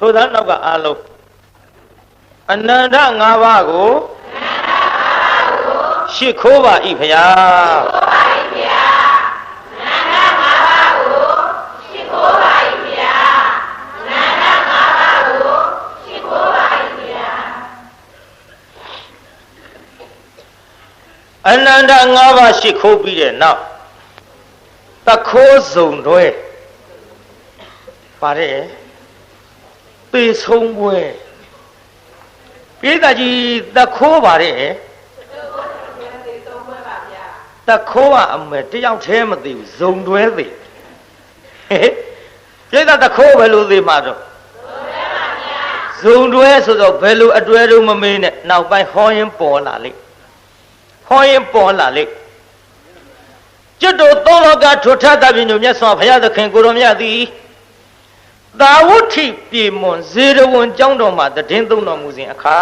ဆိုသားနောက်ကအားလုံးအနန္တ၅ပါးကိုရှိခိုးပါ၏ဖျားအနန္တ၅ပါးရှိခိုးပြီးတဲ့နောက်တခိုးစုံတွဲပါတယ်ပေဆုံးပွဲပြည်သားကြီးတခိုးပါတယ်တခိုးကအမေတယောက်တည်းမသိဘူးဇုံတွဲသိပြည်သားတခိုးဘယ်လိုသိမှာတော့ဇုံတွဲဆိုတော့ဘယ်လိုအတွဲတော့မမေးနဲ့နောက်ပိုင်းဟောရင်ပေါ်လာလိမ့်ဟောရင်ပေါ်လာလိမ့်ကျွတ်တို့သောလောကထွထသဖြင့်မြတ်စွာဘုရားသခင်ကိုရောမြတ်သည်သာဝဋ္ဌိပြေမွန်ဇေရဝံကျောင်းတော်မှာတည်င်းသုံးတော်မူစဉ်အခါ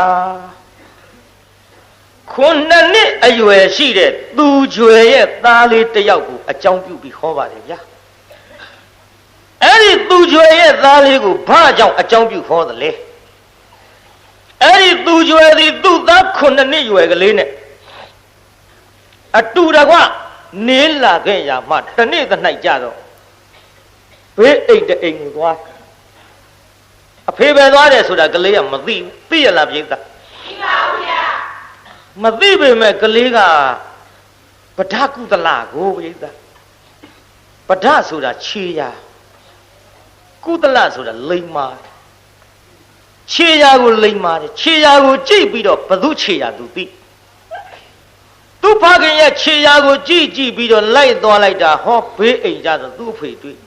9 နှစ်အရွယ်ရှိတဲ့သူကျွယ်ရဲ့သားလေးတစ်ယောက်ကိုအကြောင်းပြုပြီးဟောပါတယ်ဗျာအဲ့ဒီသူကျွယ်ရဲ့သားလေးကိုဘာကြောင့်အကြောင်းပြုဟောသလဲအဲ့ဒီသူကျွယ်သည်သူ့သား9 နှစ်ရွယ်ကလေးနဲ့အတူတကွနေလာခဲ့ရမှတနေ့တ၌ကြတော့ဘေးအိတ်တအိမ်ကိုသွားအဖေပဲသွားတယ်ဆိုတာကလေးကမသိဘူးသိရလားပြိဿသိပါဘူးဗျာမသိပေမဲ့ကလေးကပဒကုသလကိုပြိဿပဒဆိုတာခြေရာကုသလဆိုတာလိမ္မာခြေရာကိုလိမ္မာတယ်ခြေရာကိုကြည့်ပြီးတော့ဘသူခြေရာသူသိသူဖခင်ရဲ့ခြေရာကိုကြည့်ပြီးတော့လိုက်သွားလိုက်တာဟောဘေးအိမ်ကြတော့သူ့အဖေတွေ့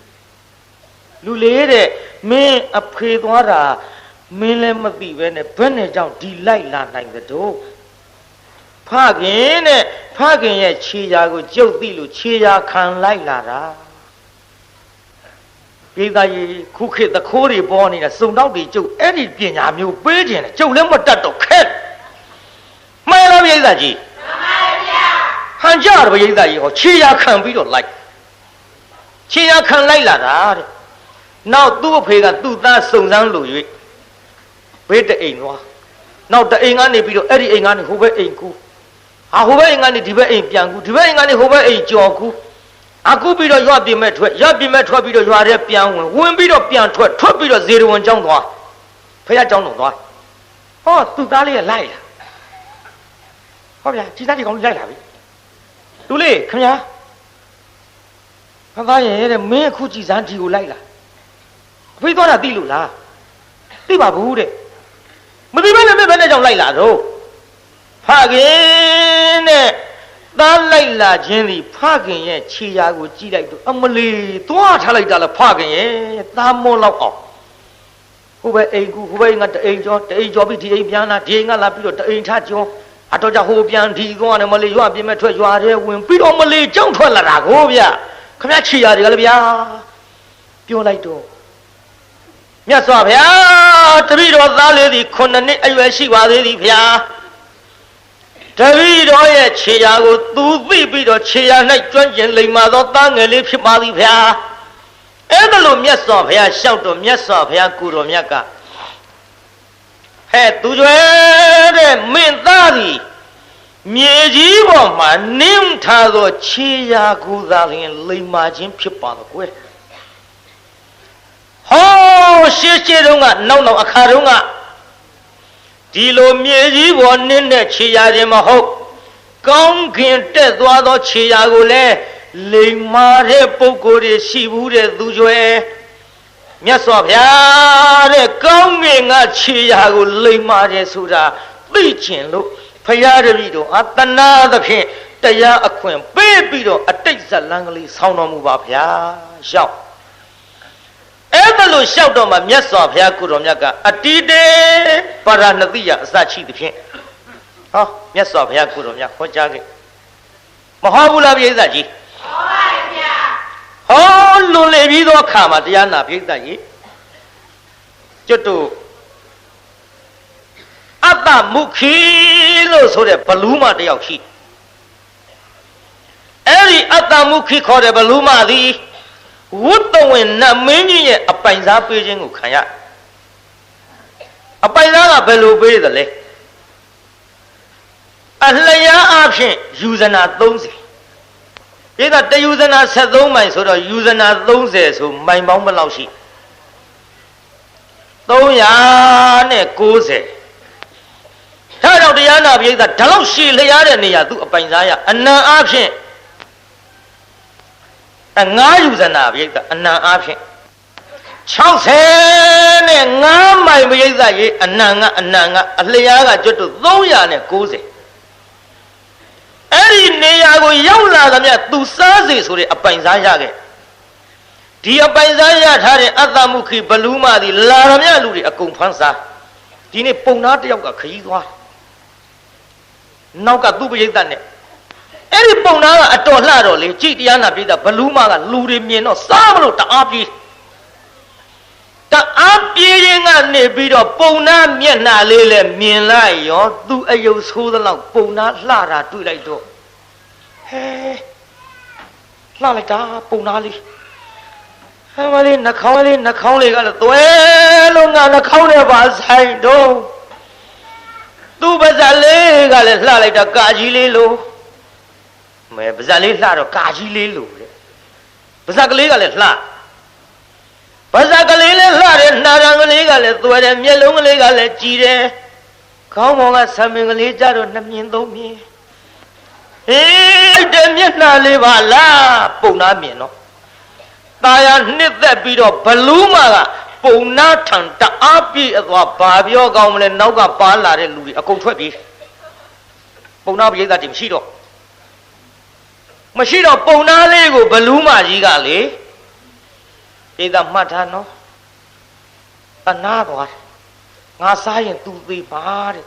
လူလေးတဲ့မင်းအဖေသွားတာမင်းလည်းမသိပဲနဲ့ဘယ်နဲ့ကြောင့်ဒီလိုက်လာနိုင်သတို့ဖခင်နဲ့ဖခင်ရဲ့ခြေရာကိုကြုတ်သိလို့ခြေရာခံလိုက်လာတာပြည်သားကြီးခုခေတ်သခိုးတွေပေါ်နေတာစုံတော့တွေကျုပ်အဲ့ဒီပညာမျိုးပေးခြင်းနဲ့ကျုပ်လည်းမတတ်တော့ခက်မှန်လားပြည်သားကြီးဟန်ကြရပါပြည်သားကြီးဟောခြေရာခံပြီးတော့လိုက်ခြေရာခံလိုက်လာတာတဲ့နောက်သူ့အဖေကသူ့သားစုံစမ်းလို့၍ဘေးတအိမ်သွားနောက်တအိမ်ကနေပြီးတော့အဲ့ဒီအိမ်ကနေဟိုဘက်အိမ်ကူဟိုဘက်အိမ်ကနေဒီဘက်အိမ်ပြန်ကူဒီဘက်အိမ်ကနေဟိုဘက်အိမ်ကြော်ကူအခုပြီးတော့ရွပြင်မဲ့ထွက်ပြီးတော့ရွာထဲပြန်ဝင်ပြီးတော့ပြန်ထွက်ပြီးတော့ဇေရဝံကျောင်းသွားဖခင်ကျောင်းတော်သွားဟောသူ့သားလေးကလိုက်လာဟောဗျာဒီသားဒီကောင်လိုက်လာပြီသူလေးခင်ဗျာဖခင်ရဲ့တဲ့မင်းအခုကြည်စမ်းဒီကိုလိုက်လာအဖေသွားတာသိလို့လားသိပါဘူးတဲ့မသိဘဲနဲ့ဘယ်နဲ့ကြောင့်လိုက်လာတော့ဖခင်နဲ့သားလိုက်လာခြင်းသည်ဖခင်ရဲ့ခြေရာကိုကြည့်လိုက်တော့အမလီသွားထားလိုက်တာလားဖခင်ရဲ့သားမောလောက်အောင်ဟိုဘက်အိမ်ကူဟိုဘက်အိမ်ကတအိမ်ကျော်ပြီးဒီအိမ်ပြန်လာဒီအိမ်ကလာပြီးတော့တအိမ်ထကျော်အတော့ကြဟိုပြန်ဒီသွားတယ်မလီရွပြင်မဲ့ထွက်ရွာထဲဝင်ပြီးတော့မလီကြောင်းထွက်လာတာကိုဗျခင်ဗျာခြေရာတွေကလည်းဗျာပြောလိုက်တော့မြတ်စွာဘုရားတပည့်တော်သားလေးသည်9 နှစ်အရွယ်ရှိပါသေးသည်ဗျာတပည့်တော်ရဲ့ခြေရာကိုသူသိပြီးတော့ခြေရာ၌ကျွမ်းကျင်လိမ္မာသောသားငယ်လေးဖြစ်ပါသည်ဗျာအဲ့ဒါလို့မြတ်စွာဘုရားလျှောက်တော့မြတ်စွာဘုရားကိုတော်မြတ်ကဟဲ့သူကျွဲတဲ့မင်းသားသည်မြေကြီးပေါ်မှာနင်းထားသောခြေရာကိုသာလျှင်လိမ္မာခြင်းဖြစ်ပါတော့ကွယ်ဟောရှေးတုန်းကနောက်အခါတုန်းကဒီလိုမြေကြီးပေါ်နင်းတဲ့ခြေရာခြင်းမဟုတ်ကောင်းကင်တက်သွားသောခြေရာကိုလည်းလိမ္မာတဲ့ပုဂ္ဂိုလ်တွေရှိဘူးတဲ့သူကျွဲမြတ်စွာဘုရားတဲ့ကောင်းကင်ကခြေရာကိုလိမ္မာတယ်ဆိုတာသိချင်လို့ဘုရားတပည့်တော်အတနာသဖြင့်တရားအခွင့်ပေးပြီးတော့အတိတ်ဇလံကလေးဆောင်းတော်မူပါဗျာရှောက်အဲ့ဒါလို့လျှောက်တော့မှမြတ်စွာဘုရားကိုတော်မြတ်ကအတိတေပါရဏတိယအစရှိသဖြင့်ဟောမြတ်စွာဘုရားကိုတော်မြတ်ဟောကြားခဲ့မဟောဘူးလားပြိဿကြီးဟောပါဗျာဟောလွန်လေပြီးသောအခါမှာတရားနာပြိဿကြီးကျွတ်တို့အတ္တမုခိလို့ဆိုတဲ့ဘလူးမတယောက်ရှိအဲ့ဒီအတ္တမုခိခေါ်တဲ့ဘလူးမသည်ဝတ္တဝင်နတ်မင်းကြီးရဲ့အပိုင်စားပေးခြင်းကိုခံရ အပိုင်သားကဘယ်လိုပေးတယ်လဲအလျားအဖြစ်ယူဇနာ30ဒီကတယူဇနာ73မိုင်ဆိုတော့ယူဇနာ30ဆိုမိုင်ပေါင်းဘယ်လောက်ရှိ390ဒါကြောင့်တရားနာပိဋကဒါလောက်ရှည်လျားတဲ့နေရာသူအပိုင်စားရအနံအဖြစ်9ယူဇနာပိဋကအနံအဖြစ်60နဲ့9မိုင်ပိဋကရေအနံကအလျားကကျွတ်တို့390အဲ့ဒီနေရာကိုရောက်လာသမျှသူစားစေဆိုတဲ့အပိုင်စားရခဲ့ဒီအပိုင်စားရထားတဲ့အတ္တမုခိဘလူးမသည်လာသမျှလူတွေအကုန်ဖမ်းစားဒီနေ့ပုံသားတယောက်ကခရီးသွားနောက်ကသူ့ပရိသတ်နဲ့အဲ့ဒီပုံသားကအတော်လှတော့လေကြည်တရားနာပိဋကဘလူးမကလူတွေမြင်တော့စားမလို့တအားပြေးရင်ကနေပြီးတော့ပုံသားမျက်နှာလေးလဲမြင်လိုက်ရောသူ့အယုတ်ဆိုးသလောက်ပုံသားလှတာတွေ့လိုက်တော့ဟဲလှလိုက်တာပုံသားလေးဟဲမလေးနှာခေါင်းလေးကလည်းသွဲလို့ငါနှာခေါင်းနဲ့ပါဆိုင်တော့သူ့ပါဇက်လေးကလည်းလှလိုက်တာကာကြီးလေးလို့မဲပါဇက်လေးလှတော့ကာကြီးလေးလို့တဲ့ပါဇက်ကလေးကလည်းလှပါဇက်ကလေးလည်းလှတယ်နှာရံကလေးကလည်းသွဲတယ်မျက်လုံးကလေးကလည်းကြည်တယ်ခေါင်းပေါ်ကဆံမင်ကလေးကြတော့2မြင်3မြင်ဟေးတဲ့မျက်နှာလေးပါလားပုံနာမြင်တော့ตาရနှစ်သက်ပြီးတော့ဘလူးမကပုံနာထံတအားပြည့်အသွားဘာပြောကောင်းမလဲနောက်ကပါလာတဲ့လူတွေအကုန်ထွက်ပြေးပုံနာပရိသတ်တွေမရှိတော့ပုံနာလေးကိုဘလူးမကြီးကလေပရိသတ်မှတ်ထားနော်တနာသွားငါစားရင်သူသေးပါတဲ့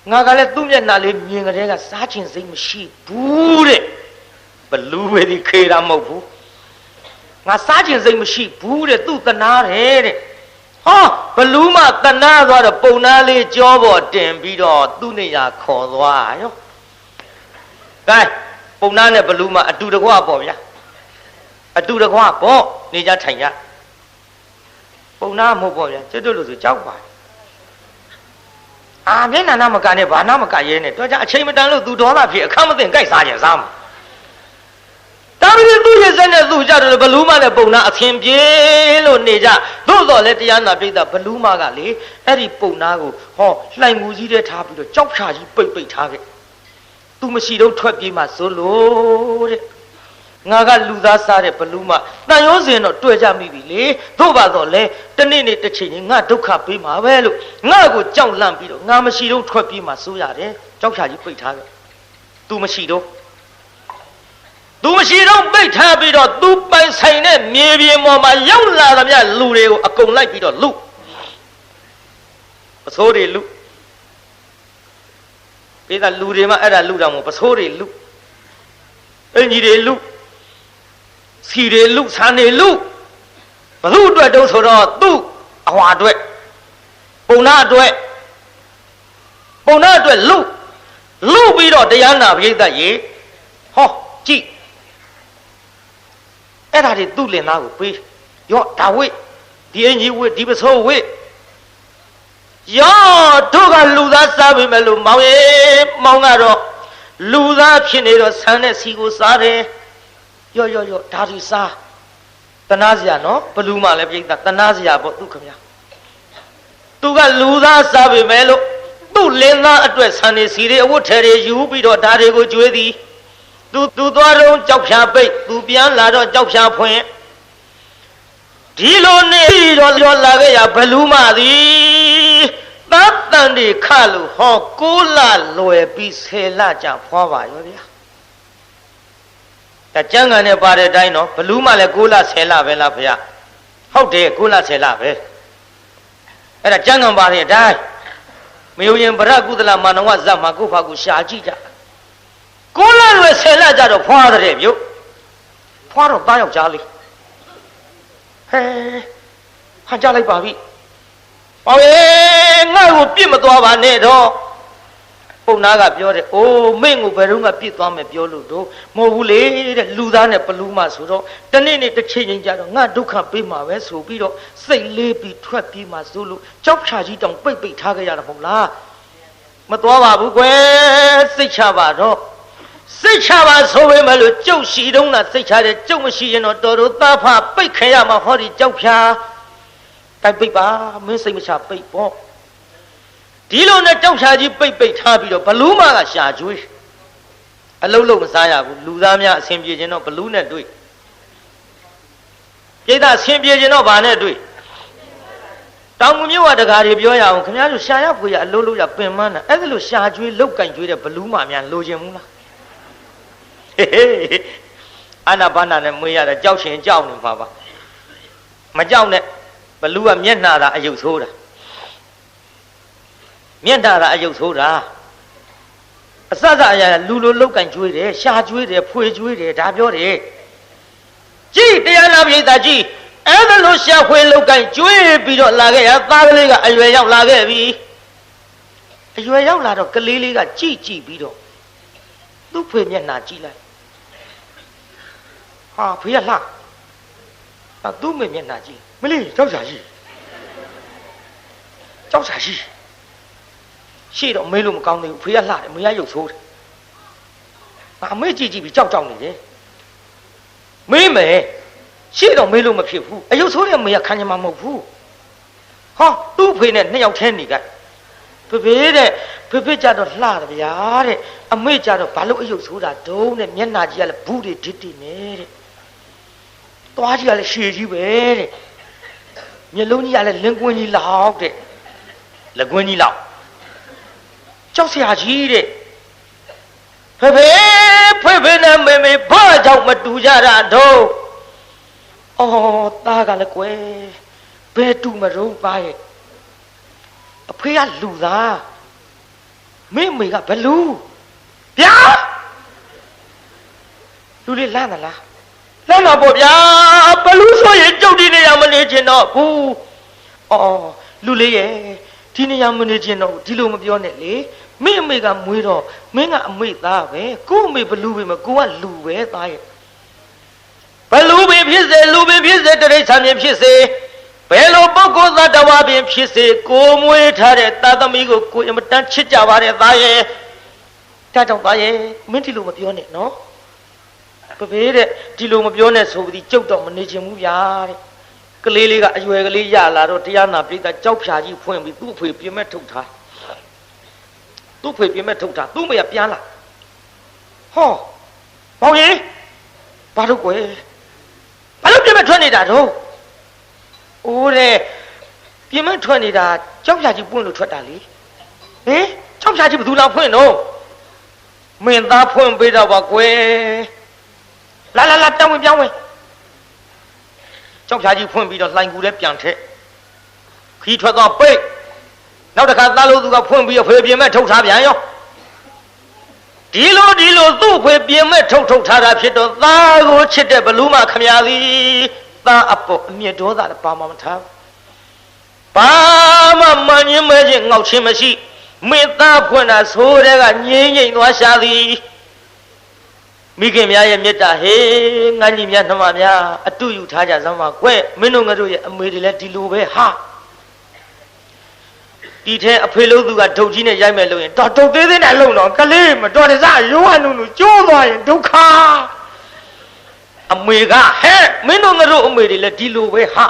ငါကလည်းသူ့မျက်နှာလေးမြင်ကြတဲ့ကစားချင်စိတ်မရှိဘူးတဲ့ဘလူးပဲဒီခေတာမဟုတ်ဘူးငါစားခြင်းစိတ်မရှိဘူးတဲ့သူ့တနာတယ်တဲ့ဟောဘလူးမတနာသွားတော့ပုံနာလေးကြောပေါ်တင်ပြီးတော့သူ့နေရာခေါ်သွားရောကဲပုံနာနဲ့ဘလူးမအတူတကွပေါ့ဗျာအတူတကွပေါ့နေကြထိုင်ကြပုံနာမဟုတ်ပေါ့ဗျာကျွတ်လို့ဆိုကြောက်ပါမျက်နှာနာမကနဲ့ဘာနာမကရဲနဲ့တော့ကြအချိန်မတန်လို့သူဒေါသဖြစ်အခမသိကြိုက်စားခြင်းစားမှာဒါပေမဲ့သူ့ရဲ့စက်နဲ့သူ့ကြတယ်ဘလူးမနဲ့ပုံနာအသင်ပြေလို့နေကြသို့တော်လည်းတရားနာပိဋကဘလူးမကလေအဲ့ဒီပုံနာကိုဟောလှိုင်ငူကြီးတဲ့ထားပြီးတော့ကြောက်ဖြာကြီးပိတ်ထားခဲ့သူမရှိတော့ထွက်ပြေးမှဆိုလို့တဲ့ငါကလူသားစားတဲ့ဘလူးမတန်ရုံးစင်တော့တွေ့ကြမိပြီလေသို့ပါတော့လေတနေ့နေ့တစ်ချိန်ချင်းငါဒုက္ခပေးမှာပဲလို့ငါကိုကြောက်လန့်ပြီးတော့ငါမရှိတော့ထွက်ပြေးမှဆိုရတယ်ကြောက်ဖြာကြီးပိတ်ထားခဲ့သူမရှိတော့ပိတ်ထားပြီးတော့သူပိုင်ဆိုင်တဲ့မြေပြင်ပေါ်မှာရောက်လာသမျှလူတွေကိုအကုန်လိုက်ပြီးတော့လူပစိုးတွေလူပိဿလူတွေမှအဲ့ဒါလူတောင်မို့ပစိုးတွေလူအင်ကြီးတွေလူစီတွေလူဆန်တွေလူဘသူအတွက်တုံးဆိုတော့သူ့အဟွာအတွက်ပုံနာအတွက်လူပြီးတော့တရားနာပိဿရေဟောကြည့်အဲ့ဒါတွေသူ့လင်သားကိုပေးရောဒါဝိဒီအင်ကြီးဝိဒီပစိုးဝိရောတို့ကလူသားစားပြီမဲ့လို့မောင်ကတော့လူသားဖြစ်နေတော့ဆန်းတဲ့စီကိုစားတယ်ရောဒါဒီစားတနာစရာနော်ဘလူးမှလည်းပြိဿတနာစရာပေါ့သူခင်ဗျာသူကလူသားစားပြီမဲ့လို့သူ့လင်သားအတွက်ဆန်းနေစီတွေအဝတ်ထည်တွေယူပြီးတော့ဒါတွေကိုကျွေးသည်သူသွားတော့ကြောက်ဖြာပိတ်သူပြန်လာတော့ကြောက်ဖြာဖွင့်ဒီလိုနေတော့လာခဲ့ရဘလူးမသည်သတ်တန်တွေခလို့ဟော6လလွယ်ပြီး10လကြာဖွာပါရောဗျာဒါကျမ်းဂန်နဲ့ပါတဲ့အတိုင်းနော်ဘလူးမလည်း6လ10လပဲလားဖေဟုတ်တယ်6လ10လပဲအဲ့ဒါကျမ်းဂန်ပါတဲ့အတိုင်းမယုံရင်ဗရကုသလမာနဝဇတ်မှာကိုဖာကိုရှာကြည့်ကြ6လလွယ်10လကြာတော့ဖွာတဲ့မြို့ဖွာတော့သားယောက်ျားလေးဟဲဟန်ကြလိုက်ပါပြီဟောငါ့ကိုပြစ်မသွားပါနဲ့တော့ ပုံနာကပြောတယ်အိုးမင်းကိုဘယ်တော့မှပြစ်သွားမယ်ပြောလို့တော့မဟုတ်ဘူးလေတဲ့လူသားနဲ့ဘလူးမဆိုတော့တနေ့နေ့တစ်ချိန်ချင်းကြတော့ငါဒုက္ခပေးမှာပဲဆိုပြီးတော့စိတ်လေးပြီးထွက်ပြေးမှဆိုလို့ကြောက်ဖြာကြီးတောင်ပိတ်ပိတ်ထားခဲ့ရတာမဟုတ်လားမသွားပါဘူးကွယ်စိတ်ချပါတော့စိတ်ချပါဆိုပေမဲ့လို့ကျုပ်ရှိတုံးလားစိတ်ချတယ်ကျုပ်မရှိရင်တော့တော်တော်သားဖပိတ်ခဲ့ရမှာဟောဒီကြောက်ဖြာတိုက်ပိတ်ပါမင်းစိတ်မချပိတ်ပေါ့ဒီလိုနဲ့ကြောက်ဖြာကြီးပိတ်ပိတ်ထားပြီးတော့ဘလူးမကရှာကျွေးအလုံးလုံးမစားရဘူးလူသားများအဆင်ပြေခြင်းတော့ဘလူးနဲ့တွေ့ပြိဿအဆင်ပြေခြင်းတော့ဗာနဲ့တွေ့တောင်ငူမြို့ကတကားတွေပြောရအောင်ခင်ဗျားတို့ရှာရဖွေရအလုံးလုံးရပင်မန်းတာအဲ့ဒါလို့ရှာကျွေးလောက်ကင်ကျွေးတဲ့ဘလူးမများလိုချင်ဘူးလားအာနာပါနာနဲ့မွေးရတာကြောက်ရှင်ကြောက်နေမှာပါမကြောက်နဲ့ဘလူးကမျက်နှာသာအယုတ်ဆိုးတာမျက်နှာသာအယုတ်ဆိုးတာအစစအရာလူလိုလောက်ကင်ကျွေးတယ်ရှာကျွေးတယ်ဖွေကျွေးတယ်ဒါပြောတယ်ကြည်တရားနာပိဋကကြီးအဲ့ဒါလို့ရှာဖွေလောက်ကင်ကျွေးပြီးတော့လာခဲ့ရသားကလေးကအရွယ်ရောက်လာခဲ့ပြီအရွယ်ရောက်လာတော့ကလေးလေးကကြည်ပြီးတော့သူ့ဖွေမျက်နှာကြည့်လိုက်ဟာဖေးကလှသူ့မေမျက်နှာကြည့်မလေးကြောက်စာကြီးရှေ့တော့မေးလို့မကောင်းသေးဘူးဖေးကလှတယ်မေးရရုပ်ဆိုးတယ်အမေကြည့်ပြီးကြောက်နေတယ်မေးမယ်ရှေ့တော့မေးလို့မဖြစ်ဘူးအယုတ်ဆိုးတဲ့မေးကခံချင်မှာမဟုတ်ဘူးဟောသူ့ဖေးနဲ့နှစ်ယောက်ထဲနေကြဖေးတဲ့ဖေးကြတော့လှတယ်ဗျာတဲ့အမေကြတော့ဘာလို့အယုတ်ဆိုးတာဒုံးနဲ့မျက်နှာကြီးကလည်းဘူးတွေဒစ်နေတဲ့သွားကြီးကလည်းရှည်ကြီးပဲတဲ့မျက်လုံးကြီးကလည်းလင်းကွင်းကြီးလောက်တဲ့လက်ကွင်းကြီးလောက်ကြောက်စရာကြီးတဲ့ဖေးနဲ့မေဘာကြောင့်မတူကြတာတော့အော်သားကလည်းကွယ်ဘယ်တူမရုံးပါရဲ့အဖေကလူသားမေကဘလူးဗျာလူလေးလန့်သလားလန့်တော့ပေါ့ဗျာဘလူးဆိုရင်ကြုတ်ဒီနေရာမနေချင်တော့ဘူးအော်လူလေးရဲ့ဒီနေရာမနေချင်တော့ဒီလိုမပြောနဲ့လေမင်းအမေကမွေးတော့မင်းကအမေသားပဲကို့အမေဘလူးပဲမကိုကလူပဲသားရဲ့ဘလူးပဲဖြစ်စေလူပဲဖြစ်စေတရိစ္ဆာန်ဖြစ်စေဘယ်လိုပုဂ္ဂိုလ်သတ္တဝါပင်ဖြစ်စေကိုမွေးထားတဲ့သားသမီးကိုကိုအမတန်ချစ်ကြပါတဲ့သားရဲ့ဒါကြောင့်သားရဲ့မင်းဒီလိုမပြောနဲ့နော်ဖေးတဲ့ဒီလိုမပြောနဲ့ဆိုပြီးကြုတ်တော့မနေချင်ဘူးဗျာတဲ့ကလေးလေးကအရွယ်ကလေးရလာတော့တရားနာပိဋကကြောက်ဖြာကြီးဖွင့်ပြီးသူ့အဖေပြင်မဲ့ထုတ်ထားသူ့ဖေပြင်မဲ့ထုတ်ထားသူ့မေကပြန်လာဟောဘောင်ကြီးဘာလို့ကွယ်ဘာလို့ပြင်မဲ့ထွက်နေတာတော့အိုးတဲ့ပြင်မဲ့ထွက်နေတာကြောက်ဖြာကြီးပွင့်လို့ထွက်တာလေဟင်ကြောက်ဖြာကြီးဘယ်သူလာဖွင့်တော့မင်းသားဖွင့်ပေးတော့ပါကွယ်လာတောင်းဝင်ပြောင်းဝင်ကြောက်ဖြာကြီးဖွင့်ပြီးတော့လှိုင်ကူလည်းပြန်ထက်ခီးထွက်တော့ပိတ်နောက်တစ်ခါသားလို့သူကဖွင့်ပြီးဖေးပြင်မဲ့ထုတ်ထားပြန်ရောဒီလိုသူ့ဖေးပြင်မဲ့ထုတ်ထားတာဖြစ်တော့သားကိုချစ်တဲ့ဘလူးမခမရသည်သားအပေါ်အမြင့်ဒေါသလည်းပါမထားဘာမှမငင်းမဲချင်းငေါက်ချင်းမရှိမင်းသားဖွင့်တာဆိုတဲ့ကငြိမ့်သွားရှာသည်မိခင်များရဲ့မေတ္တာဟေးငါညီများနှမများအတူယူထားကြစမ်းပါကွမင်းတို့ငါတို့ရဲ့အမေတွေလည်းဒီလိုပဲဟာဒီထဲအဖေလို့သူကဒုတ်ကြီးနဲ့ရိုက်မယ်လို့ရင်တော့ဒုတ်သေးသေးနဲ့လုံတော့ကလေးမတော်တဆရိုးဝနုံကျိုးသွားရင်ဒုက္ခအမေကဟဲ့မင်းတို့ငါတို့အမေတွေလည်းဒီလိုပဲဟာ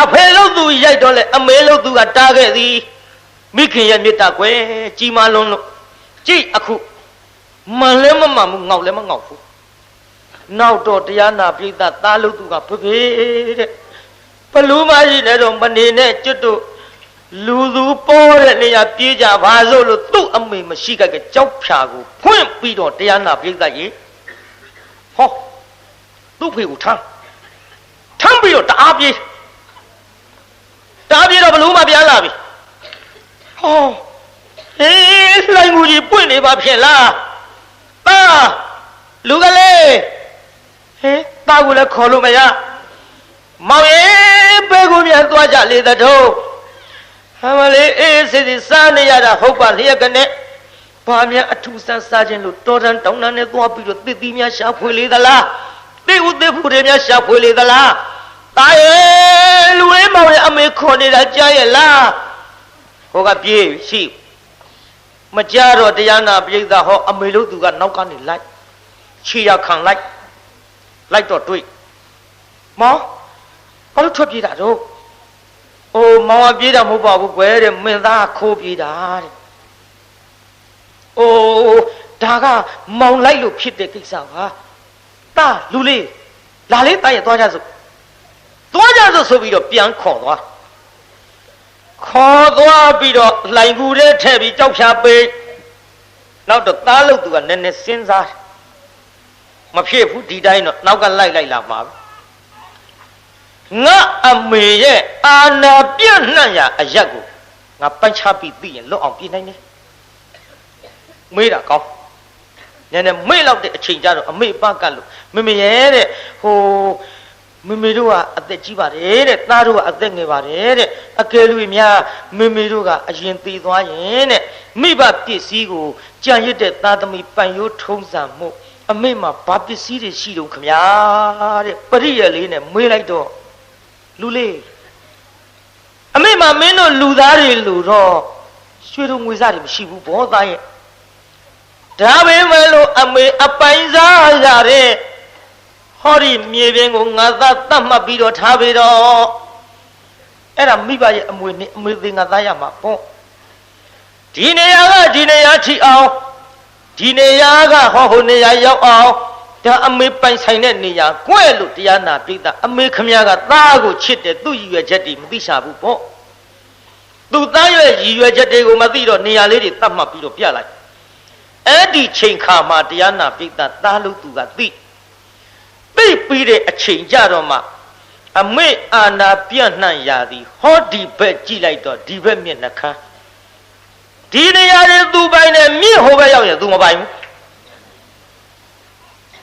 အဖေလို့သူရိုက်တော့လေအမေလို့သူကတားခဲ့သည်မိခင်ရဲ့မေတ္တာကွယ်ကြီးမားလုံးလို့ကြည့်အခုမန်လည်းမမှန်ဘူးငေါက်လည်းမငေါက်ဘူးနောက်တော့တရားနာပိဋကသားလို့သူကဖေးတဲ့ဘလူးမကြီးနဲ့တော့မနေနဲ့ကျွတ်တို့လူသူပေါ်တဲ့နေရာပြေးကြပါစို့လို့သူ့အမေမရှိကြတဲ့ကြောက်ဖြာကိုဖွင့်ပြီးတော့တရားနာပိဋကကြီးဟောသူ့ဖေကိုထမ်းပြီးတော့တအားပြေးတော့ဘလူးမပြန်လာပြီဟောဟေးလှိုင်းမှုကြီးပွင့်နေပါဖြစ်လားလူကလေးဟဲ့တာကိုလည်းခေါ်လို့မရမောင်ရဲ့ဘဲကိုပြန်သွားကြလေတဲ့တော့ဟ ဟာမလေးအေးစစ်စစ်စားနေရတာဟုတ်ပါလျက်ကနေဘာများအထူးဆန်းစားခြင်းလို့တော်တန်တောင်းတန်းနဲ့သွားပြီးတော့တစ်သီးများရှာဖွေလေသလားတိဥသိဖို့တွေများရှာဖွေလေသလားတာရဲ့လူလေးမောင်ရဲ့အမေခေါ်နေတာကြားရဲ့လားဟိုကပြေးရှိမကြတော့တရားနာပြိဿဟောအမေလို့သူကနောက်ကနေလိုက်ခြေရခံလိုက်တော့တွေ့မောင်ဘာလို့ထွက်ပြေးတာတော့အိုးမောင်ကပြေးတာမဟုတ်ပါဘူးကွယ်တဲ့မင်းသားခိုးပြေးတာတဲ့အိုးဒါကမောင်လိုက်လို့ဖြစ်တဲ့ကိစ္စပါတာလူလေးလာလေးတာရဲ့သွားကြစို့ဆိုပြီးတော့ပြန်ခေါ်သွားပြီးတော့လှိုင်ကူထဲထည့်ပြီးကြောက်ဖြာပေးနောက်တော့သားလို့သူကနည်းနည်းစဉ်းစားမဖြစ်ဘူးဒီတိုင်းတော့နောက်ကလိုက်လာမှာငါအမေရဲ့အာနာပြန့်နှံ့ရာအရက်ကိုငါပိုက်ချပြီးသိရင်လွတ်အောင်ပြေးနိုင်တယ်မေးတာကောင်းနည်းနည်းမေ့လောက်တဲ့အချိန်ကြတော့အမေပကတ်လို့မမေရဲ့တဲ့ဟိုမမေတို့ကအသက်ကြီးပါတယ်တဲ့သားတို့ကအသက်ငယ်ပါတယ်တဲ့အကယ်၍များမမေတို့ကအရင်သေသွားရင်တဲ့မိဘပစ္စည်းကိုကြံရစ်တဲ့သားသမီးပန်ရိုးထုံးစံမှုအမေမှာဘာပစ္စည်းတွေရှိတော့ခမညာတဲ့ပရိယလေးနဲ့မေးလိုက်တော့လူလေးအမေမှာမင်းတို့လူသားတွေလို့တော့ရွှေတို့ငွေစားတွေမရှိဘူးဘောသားရဲ့ဒါပေမဲ့လို့အမေအပိုင်စားရတဲ့ဟောဒီမြေပြင်ကိုငါသားတတ်မှတ်ပြီးတော့ထားပြီးတော့အဲ့ဒါမိဘရဲ့အမွေနဲ့အမေသေးငါသားရမှာပေါ့ဒီနေရာထိအောင်ဒီနေရာကဟောဟိုနေရာရောက်အောင်ဒါအမေပိုင်ဆိုင်တဲ့နေရာကွဲ့လို့တရားနာပိဿအမေခမရကသားကိုချစ်တယ်သူ့ရည်ရွယ်ချက်တွေမသိရှာဘူးပေါ့သူသားရဲ့ရည်ရွယ်ချက်တွေကိုမသိတော့နေရာလေးတွေတတ်မှတ်ပြီးတော့ပြလိုက်အဲ့ဒီချိန်ခါမှာတရားနာပိဿသားလို့သူကသိပြီးတဲ့အချိန်ကြတော့မှအမေအာနာပြန့်နှံ့ရာသည်ဟောဒီဘက်ကြည့်လိုက်တော့ဒီဘက်မျက်နှာခမ်းဒီနေရာတွေသူပိုင်တယ်မြင့်ဟိုဘက်ရောက်ရင်သူမပိုင်ဘူး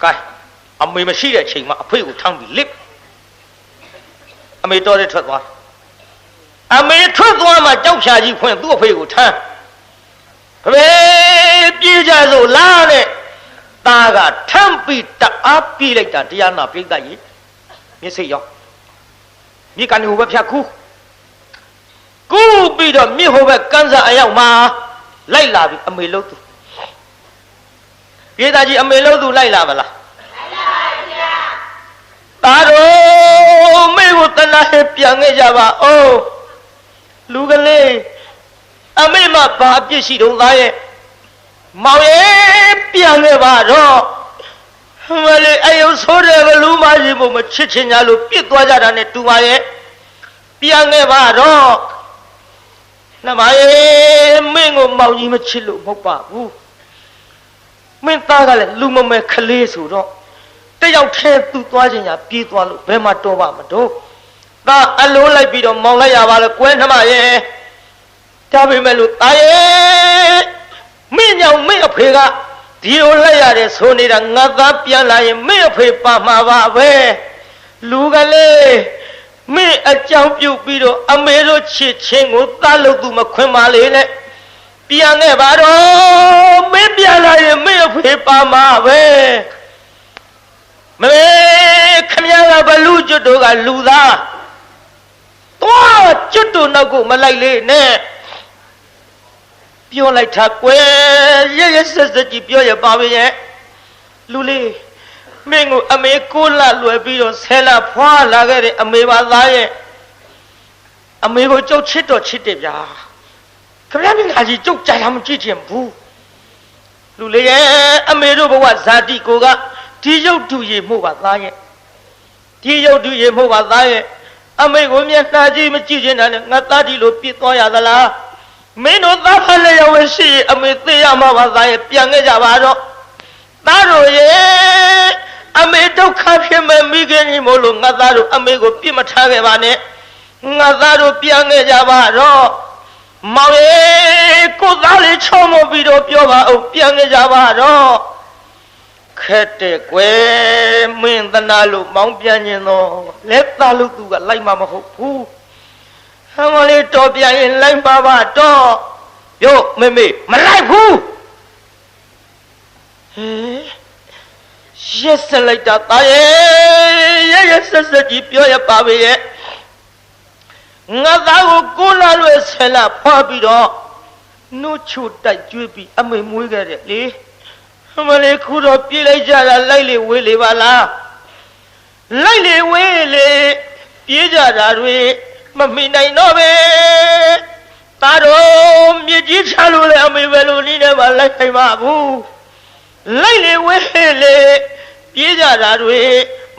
ကဲအမေမရှိတဲ့အချိန်မှာအဖေကိုထမ်းပြီးလစ်အမေတော်တဲ့ထွက်သွားအမေထွက်သွားမှကြောက်ဖြာကြီးဖွင့်သူ့အဖေကိုထမ်းဖေပြေးကြစို့လားတဲ့သားကထမ်းပြီးတအားပြေးလိုက်တာတရားနာပိဿကြီးမျက်စိရောက်မြစ်ကနေဟိုဘက်ဖြတ်ကူးပြီးတော့မြစ်ဟိုဘက်ကန်းစားအရောက်မှာလိုက်လာပြီအမေလို့သူပြေးသားကြီးအမေလို့သူလိုက်လာမလားလိုက်လာပါဗျာသားတော်မေကိုတနာဟပြန်ခဲ့ကြပါဦးလူကလေးအမေမဘာအပြစ်ရှိတော့သားရဲ့မောင်ရဲ့ပြန်ခဲ့ပါတော့မလေးအယုံဆိုးတယ်ဘလူးမရှိဖို့မချစ်ချင်ကြလို့ပြစ်သွားကြတာနဲ့တူပါရဲ့ပြန်ခဲ့ပါတော့နမရဲ့မင်းကိုမောင်ကြီးမချစ်လို့မဟုတ်ပါဘူးမင်းသားကလည်းလူမမဲခလေးဆိုတော့တယောက်တည်းသူ့သွားခြင်းညာပြေးသွားလို့ဘယ်မှာတော့ပါမတော့သားအလိုးလိုက်ပြီးတော့မောင်လိုက်ရပါလေကွဲနှမရဲ့ဒါပေမဲ့လို့သားရဲ့မင်းကြောင့်မင်းအဖေကဒီလိုလိုက်ရတယ်ဆိုနေတာငါသားပြန်လာရင်မင်းအဖေပါမှာပါပဲလူကလေးမင်းအကြောင်းပြုတ်ပြီးတော့အမေတို့ချစ်ချင်းကိုသားလို့သူမခွင်ပါလေနဲ့ပြန်ခဲ့ပါတော့မင်းပြန်လာရင်မင်းအဖေပါမှာပဲမေခမရကဘလူကျွတ်တို့ကလူသားတော့ကျွတ်တို့နောက်ကိုမလိုက်လေနဲ့ပြောလိုက်တာကွယ်ရဆက်ကြီးပြောရပါပဲရဲ့လူလေးမင်းကိုအမေကိုလလွယ်ပြီးတော့ဆဲလာဖွာလာခဲ့တဲ့အမေပါသားရဲ့အမေကိုကြုတ်ချစ်တော့ချစ်တယ်ဗျာခင်ဗျားမင်းကြီးကြုတ်ကြရမကြည့်ချင်ဘူးလူလေးရဲ့အမေတို့ဘဝဇာတိကိုကဒီရုပ်တူရည်မှုပါသားရဲ့ဒီရုပ်တူရည်မှုပါသားရဲ့အမေကိုမျက်နှာကြည့်မကြည့်ချင်တာနဲ့ငါသားဒီလိုပြစ်သွားရသလားမင်းတို့သားဖက်လျော်ဝရှိအမေသိရမှာပါသားရဲ့ပြန်ခဲ့ကြပါတော့သားတို့ရဲ့အမေဒုက္ခဖြစ်မဲ့မိခင်ကြီးမို့လို့ငါသားတို့အမေကိုပြစ်မထားခဲ့ပါနဲ့ငါသားတို့ပြန်ခဲ့ကြပါတော့မောင်ရဲ့ကိုသားလေးချုံမပြီးတော့ပြောပါဦးပြန်ခဲ့ကြပါတော့ခက်တဲ့ကွယ်မင်းသနာလို့မောင်းပြန်ခြင်းတော့လက်သားလို့သူကလိုက်မှာမဟုတ်ဘူးဟ မလေးတော်ပြန်ရင်လိုက်ပါပါတော့ပြောမေမေမလိုက်ဘူးဟေးရက်စလိုက်တာတာရဲ့ရက်ဆက်ဆက်ကြီးပြောရပါပဲရဲ့ငါသားကိုကိုလာလွယ်ဆယ်လာဖွာပြီးတော့နှုတ်ချိုတိုက်ကျွေးပြီးအမေမွေးခဲ့တယ်လေမလေးခုတော့ပြေးလိုက်ကြတာလိုက်လေဝေးလေပါလားလိုက်လေဝေးလေပြေးကြတာတွေမမိနိုင်တော့ပဲသားတော်မြေကြီးချလို့လေအမေပဲလို့နီးနေပါလိုက်နိုင်ပါဘူးလိုက်လေဝေးလေပြေးကြတာတွေ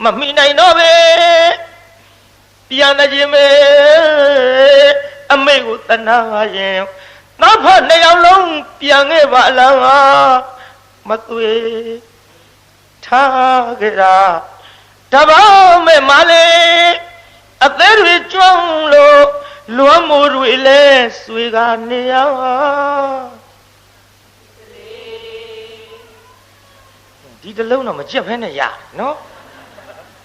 မမိနိုင်တော့ပဲပြန်နေခြင်းပဲအမေကိုတနာရင်နောက်ဖက်နှစ်ယောက်လုံးပြန်ခဲ့ပါလားမသွေထားကြတာတပောင်းမဲ့မလေးအသေးတွေကျွမ်းလို့လွမ်းမိုးတွေလဲဆွေကနေရောဒီတလုံးတော့မကြက်ဖဲနဲ့ရနော်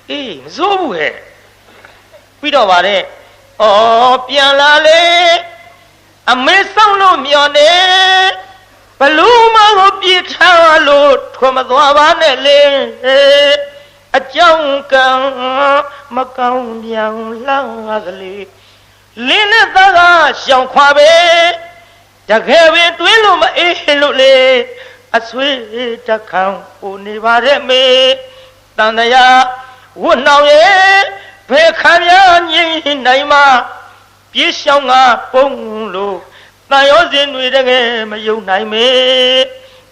အေးမစိုးဘူးဟဲ့ပြီးတော့ဗါတဲ့ဩပြန်လာလေအမေဆောင်လို့မျောနေဘလူးမကိုပြေးထားလို့ထွမသွားပါနဲ့လေအကြောင်းကံမကောင်းပြန်လှကလေးလင်းနဲ့သားကရှောင်ခွာပဲတကယ်ပဲတွေးလို့မအေးလို့လေအဆွေတခံပူနေပါရဲ့မေတန်တရားဝတ်နှောင်ရဲ့ဘယ်ခံရငြိမ်နိုင်မှာပြေးရှောင်ကပုံလို့တန်ရောစင်တွေတကယ်မယုံနိုင်မေ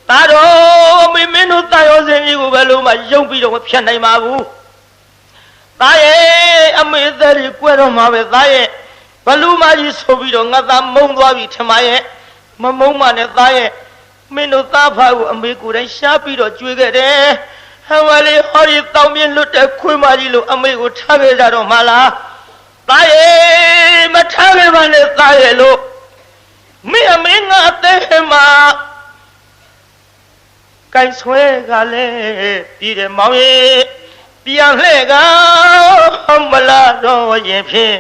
သားတော်မင်းတို့တန်ရောစင်ကြီးကိုဘယ်လိုမှယုံပြီးတော့မဖြတ်နိုင်ပါဘူးသားရဲ့အမေသားကြီးကွဲတော့မှာပဲသားရဲ့ဘလူမကြီးဆိုပြီးတော့ငါသားမုံသွားပြီထမရဲ့မမုံမနဲ့သားရဲ့မင်းတို့သားဖားကိုအမေကိုယ်တိုင်ရှားပြီးတော့ကြွေးခဲ့တယ်ဟမ်ဝလေဟောဒီတောင်းပြင်းလွတ်တဲ့ခွေးမကြီးလို့အမေကိုထားခဲ့ကြတော့မလားသားရဲ့မထားခဲ့ပါနဲ့သားရဲ့လို့မင်းအမေငါအသေးမှာကိုင်ဆွဲကလည်းပြည်တယ်မောင်ရဲ့ပြန်လှဲ့ကမလာတော့ရင်ဖြင့်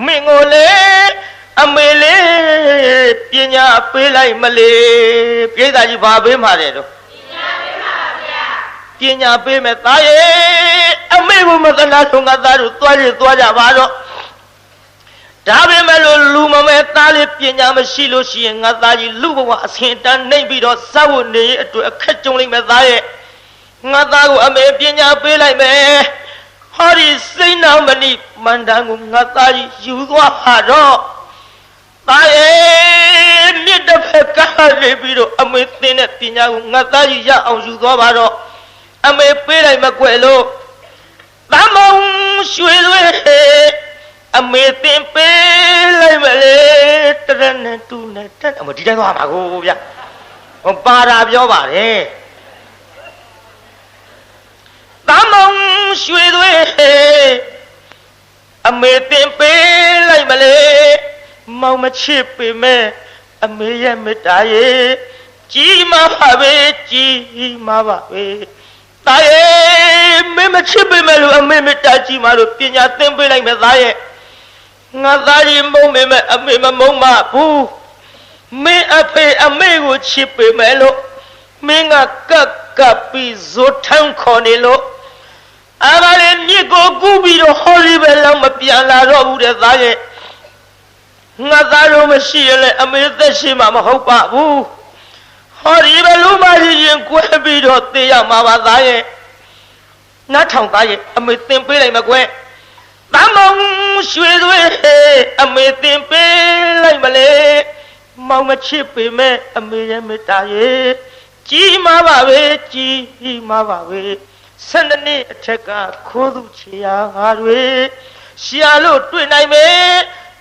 မင်းကိုလေအမေလေးပညာပေးလိုက်မလေပြိဿကြီးဘာပေးမှာတဲ့တော့ပညာပေးပါဗျာပညာပေးမယ်သားရဲ့အမေကိုမသနာဆုံးကသားတို့သွားကြပါတော့ဒါပေမဲ့လို့လူမမဲသားလေးပညာမရှိလို့ရှိရင်ငါသားကြီးလူဘဝအဆင်တန်းနှိမ့်ပြီးတော့စောက်နေအတွက်အခက်ကြုံလိမ့်မယ်သားရဲ့ငါသားကိုအမေပညာပေးလိုက်မယ်ဟောဒီစိတ်နာမဏိမန္တန်ကိုငါသားကြီးယူသွားပါတော့သားရဲ့မြစ်တစ်ဖက်ကလေးပြီးတော့အမေသင်တဲ့ပညာကိုငါသားကြီးရအောင်ယူသွားပါတော့အမေပေးလိုက်မကွယ်လို့သမုံရွှေသွေးအမေသင်ပေးလိုက်မလေတရနဲ့တူနဲ့တက်အမဒီတိုင်းသွားမှာကိုဗျဟောပါတာပြောပါတယ်သမုံရွှေသွေးအမေသင်ပေးလိုက်မလေမောင်မချစ်ပေမဲ့အမေရဲ့မေတ္တာရဲ့ကြီးမားပါပဲကြီးမားပါပဲသားရဲ့မင်းမချစ်ပေမဲ့လို့အမေမေတ္တာကြီးမားလို့ပညာသင်ပေးလိုက်မယ်သားရဲ့ငါသားကြီးမုန်းပေမဲ့အမေမမုန်းပါဘူးမင်းအဖေအမေကိုချစ်ပေမဲ့လို့မင်းကကပ်ပြီးဇိုထန်းခေါ်နေလို့အားကလေးမြစ်ကိုကူးပြီးတော့ဟောဒီပဲလောက်မပြန်လာတော့ဘူးတဲ့သားရဲ့ငါသားတို့မရှိရလေအမေသက်ရှိမှမဟုတ်ပါဘူးဟောဒီပဲလူမကြီးရင်ကွဲပြီးတော့သိရမှာပါသားရဲ့နားထောင်သားရဲ့အမေသင်ပေးလိုက်မကွယ်သမုံရွှေသွေးအမေသင်ပေးလိုက်မလေမောင်မချစ်ပေမဲ့အမေရဲ့မေတ္တာရဲ့ကြီးမားပါပဲကြီးမားပါပဲ12နှစ်အထက်ကခိုးသူချေရာငါတွေရှာလို့တွေ့နိုင်မယ်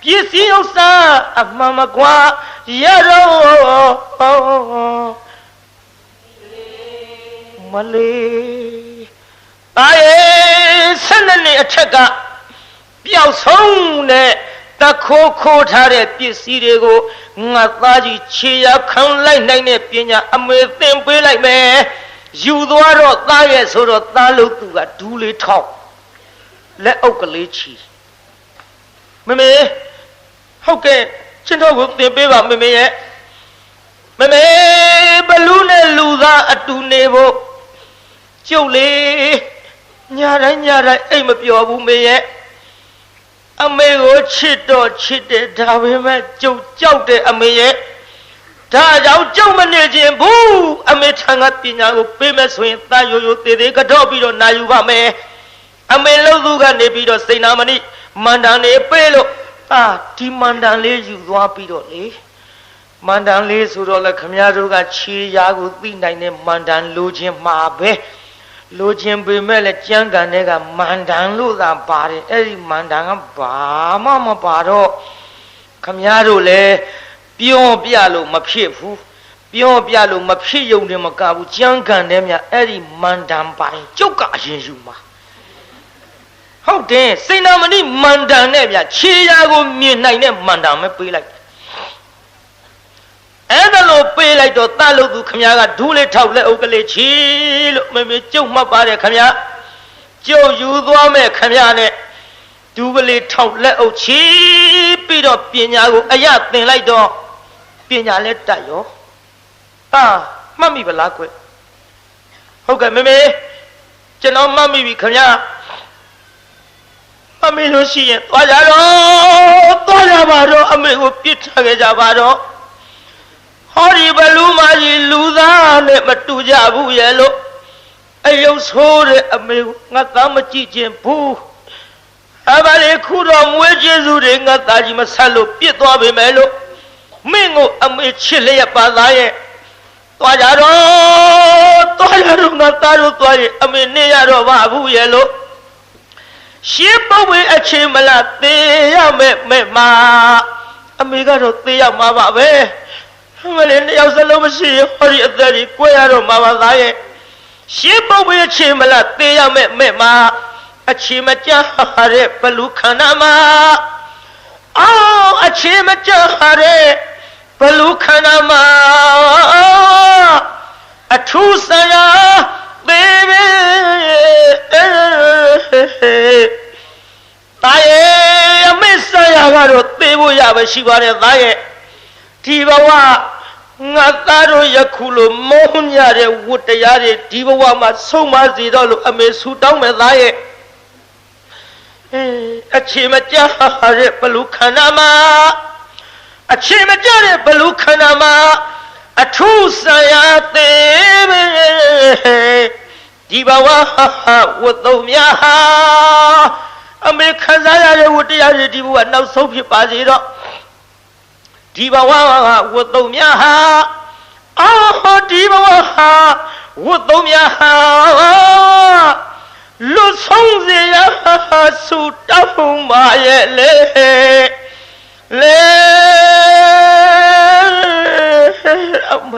ပစ္စည်းဥစ္စာအမှန်မကွာရတော့မလေးတာရဲ့12နှစ်အထက်ကပျောက်ဆုံးတဲ့တခိုးထားတဲ့ပစ္စည်းတွေကိုငါသားကြီးခြေရခံလိုက်နိုင်တဲ့ပညာအမေသင်ပေးလိုက်မယ်ယူသွားတော့သားရဲ့ဆိုတော့သားလို့သူကဒူးလေးထောက်လက်အုပ်ကလေးချီမမေ ဟုတ်ကဲ့ကျွန်တော်ကိုသင်ပေးပါမေမေရဲ့မေမေဘလူးနဲ့လူသားအတူနေဖို့ကျုပ်လေညာတိုင်းအိမ်မပြောဘူးမေရဲ့အမေကိုချစ်တော့ချစ်တယ်ဒါပေမဲ့ကျုပ်ကြောက်တယ်အမေရဲ့ဒါကြောင့်ကျုပ်မနေခြင်းဘူးအမေထံကပညာကိုပေးမယ်ဆိုရင်တာရိုးသေးကတော့ပြီးတော့နာယူပါမယ်အမေလှုပ်သူကနေပြီးတော့စိန်နာမဏိမန္တန်လေးပေးလို့ဒီမန္တန်လေးယူသွားပြီးတော့လေမန္တန်လေးဆိုတော့လေခမည်းတော်ကခြေရာကိုသိနိုင်တဲ့မန္တန်လိုခြင်းမှာပဲလိုခြင်းပေမဲ့လည်းကြမ်းကန်တဲ့ကမန္တန်လို့သာပါတယ်အဲ့ဒီမန္တန်ကဘာမှမပါတော့ခမည်းတော်လည်းပြောပြလို့မဖြစ်ဘူးပြောပြလို့မဖြစ်ယုံတယ်မကဘူးကြမ်းကန်တဲ့မြအဲ့ဒီမန္တန်ပိုင်ကျုပ်ကအရင်ယူမှာဟုတ်တယ်စိန်နာမဏိမန္တန်နဲ့ဗျခြေရာကိုမြင်နိုင်တဲ့မန္တန်ပဲပေးလိုက်အဲ့ဒါလို့ပေးလိုက်တော့တလို့သူခမည်းကဒူးလေးထောက်လက်အုပ်ကလေးချီလို့မေမေကျုပ်မှတ်ပါတယ်ခမည်းကျုပ်ယူသွားမဲ့ခမည်းနဲ့ဒူးကလေးထောက်လက်အုပ်ချီပြီးတော့ပညာကိုအရသင်လိုက်တော့ပညာလဲတတ်ရောမှတ်မိဗလားကွဟုတ်ကဲ့မေမေကျွန်တော်မှတ်မိပြီခမည်းအမေလို့ရှိရင်သွားကြပါတော့အမေကိုပြစ်ထားခဲ့ကြပါတော့ဟောဒီဘလူးမကြီးလူသားနဲ့မတူကြဘူးရဲ့လို့အယုတ်ဆိုးတဲ့အမေကိုငါသားမကြည့်ခြင်းဘူးအဘလေးခုတော်မွေးကျေးဇူးတွေငါသားကြီးမဆက်လို့ပြစ်သွားပေမဲ့လို့မင်းကိုအမေချစ်လျက်ပါသားရဲ့သွားကြတော့ငါသားတို့သွားရင်အမေနေရတော့ပါဘူးရဲ့လို့ရှင်းပုတ်ဝေးအခြေမလားသေရမဲ့မှာအမေကတော့သေရမှာပါပဲမလေးနှစ်ယောက်စလုံးမရှိရင်ဟောဒီအသက်ကြီးကိုရတော့မှာပါသားရဲ့ရှင်းပုတ်ဝေးအခြေမလားသေရမဲ့မှာအခြေမကြတဲ့ဘလူခန္ဓာမှာအခြေမကြတဲ့ဘလူခန္ဓာမှာအထူးဆရာသေးပဲသားရဲ့အမေဆရာကတော့သေဖို့ရပဲရှိပါတယ်သားရဲ့ဒီဘဝငါသားတို့ယခုလိုမုန်းကြတဲ့ဝတ္တရားတွေဒီဘဝမှာဆုံးမစေတော့လို့အမေဆူတောင်းမယ်သားရဲ့အခြေမကြတဲ့ဘလူခန္ဓာမှာအခြေမကြတဲ့ဘလူခန္ဓာမှာအထူးဆရာသေးပဲဒီဘဝဝတ်သုံးများဟာအမေခံစားရတဲ့ဝတ္တရားတွေဒီဘဝနောက်ဆုံးဖြစ်ပါစေတော့ဒီဘဝဝတ်သုံးများဟာဒီဘဝဝတ်သုံးများဟာလွတ်ဆုံးစေရဆူတောင်းပါရဲ့လေအမ